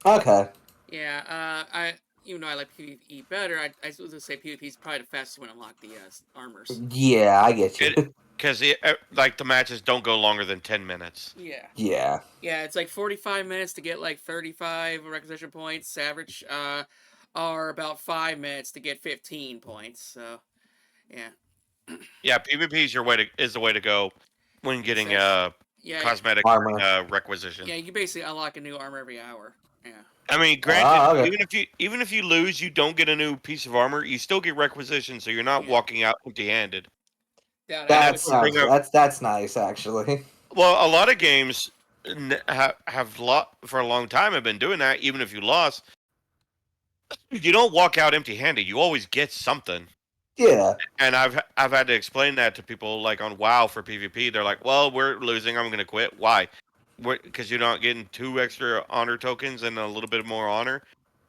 Okay. Yeah, even though I like PvE better, I was gonna say PvP is probably the fastest way to unlock the armors. Yeah, I get you. Because like the matches don't go longer than 10 minutes. Yeah. Yeah. Yeah, it's like 45 minutes to get like 35 requisition points. Average are about 5 minutes to get 15 points. So, yeah. Yeah, PvP is the way to go when getting cosmetic requisition. Yeah, you basically unlock a new armor every hour. Yeah. I mean, granted, okay. even if you lose, you don't get a new piece of armor. You still get requisition, so you're not walking out empty-handed. Yeah, And That that's to bring sounds up. that's nice actually. Well, a lot of games for a long time have been doing that. Even if you lost, you don't walk out empty-handed. You always get something. Yeah. And I've had to explain that to people like on WoW for PvP. They're like, "Well, we're losing. I'm going to quit." Why? Because you're not getting 2 extra honor tokens and a little bit more honor.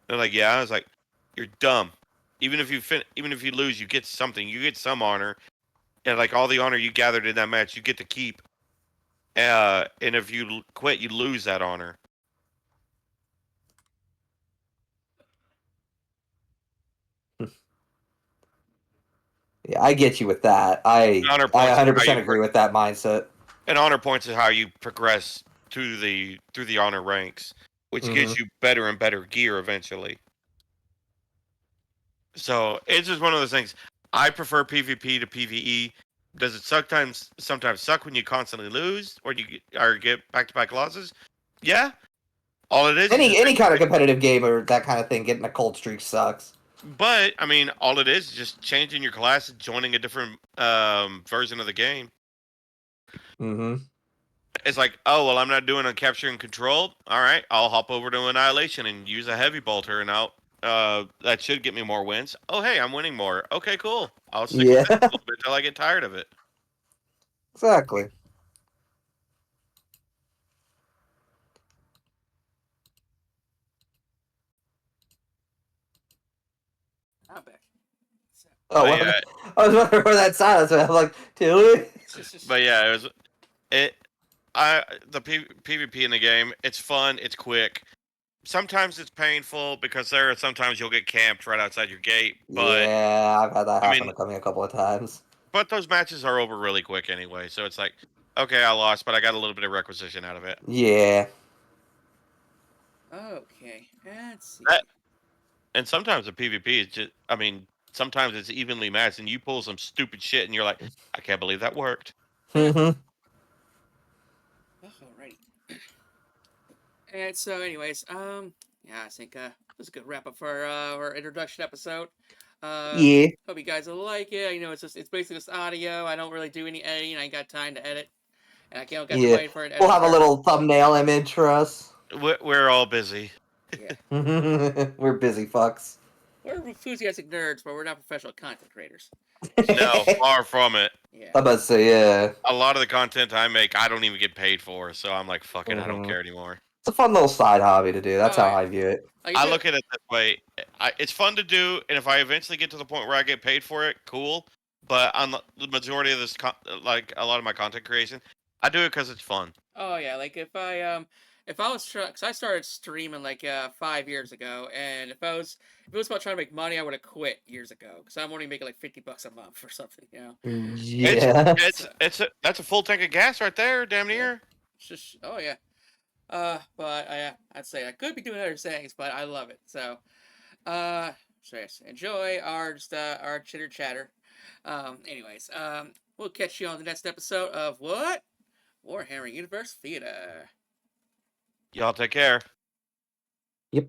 They're like, "Yeah." I was like, "You're dumb. Even if you lose, you get something. You get some honor, and like all the honor you gathered in that match, you get to keep. And if you quit, you lose that honor." Yeah, I get you with that. I Honor I points is how 100% agree with that mindset. and honor points is how you progress through the honor ranks, which Hmm. gives you better and better gear eventually. So it's just one of those things. I prefer PvP to PvE. Does it sometimes suck when you constantly lose or get back to back losses? Yeah. All it is just Any kind of competitive game or that kind of thing, getting a cold streak sucks. but I mean, all it is just changing your class, joining a different version of the game. Hmm. It's like, oh well, I'm not doing a capture and control. All right, I'll hop over to annihilation and use a heavy bolter, and that should get me more wins. Oh hey, I'm winning more. Okay, cool. I'll stick with Yeah, this a little bit till I get tired of it. exactly. I'm back. So, Oh, But well, yeah, I was wondering where that silence went. I'm like, Tilly? but yeah, it. The PvP in the game. It's fun. It's quick. Sometimes it's painful because there are sometimes you'll get camped right outside your gate. But Yeah, I've had that I happen mean, to me a couple of times. but those matches are over really quick anyway. So it's like, okay, I lost, but I got a little bit of requisition out of it. Yeah. okay, let's see. That, and sometimes the PvP is just. I mean, sometimes it's evenly matched, and you pull some stupid shit, and you're like, I can't believe that worked. Hmm. Alrighty. And so, anyways, yeah, I think this is a good wrap up for our introduction episode. Yeah. Hope you guys will like it. You know, it's basically just audio. I don't really do any editing. I ain't got time to edit, and I can't got to Yeah. wait for an We'll edit have a for. little thumbnail image for us. We're all busy. Yeah, We're busy fucks. we're enthusiastic nerds, but we're not professional content creators. No, far from it. Yeah. I'm about to say, yeah. A lot of the content I make, I don't even get paid for, so I'm like, fuck it, I don't Hmm. care anymore. It's a fun little side hobby to do. That's Oh how yeah. I view it. Like I look at it this way: it's fun to do, and if I eventually get to the point where I get paid for it, cool. But on the majority of like a lot of my content creation, I do it because it's fun. Oh yeah, like if I was cause I started streaming like 5 years ago, and if it was about trying to make money, I would have quit years ago because I'm only making like $50 a month or something, you know. It's Yeah. it's So that's a full tank of gas right there, damn yeah, near. it's just oh yeah. But I'd say I could be doing other things, but I love it. So yes, enjoy our just our chitter chatter. Anyways, we'll catch you on the next episode of what Warhammer Universe Theater. Y'all take care. Yep.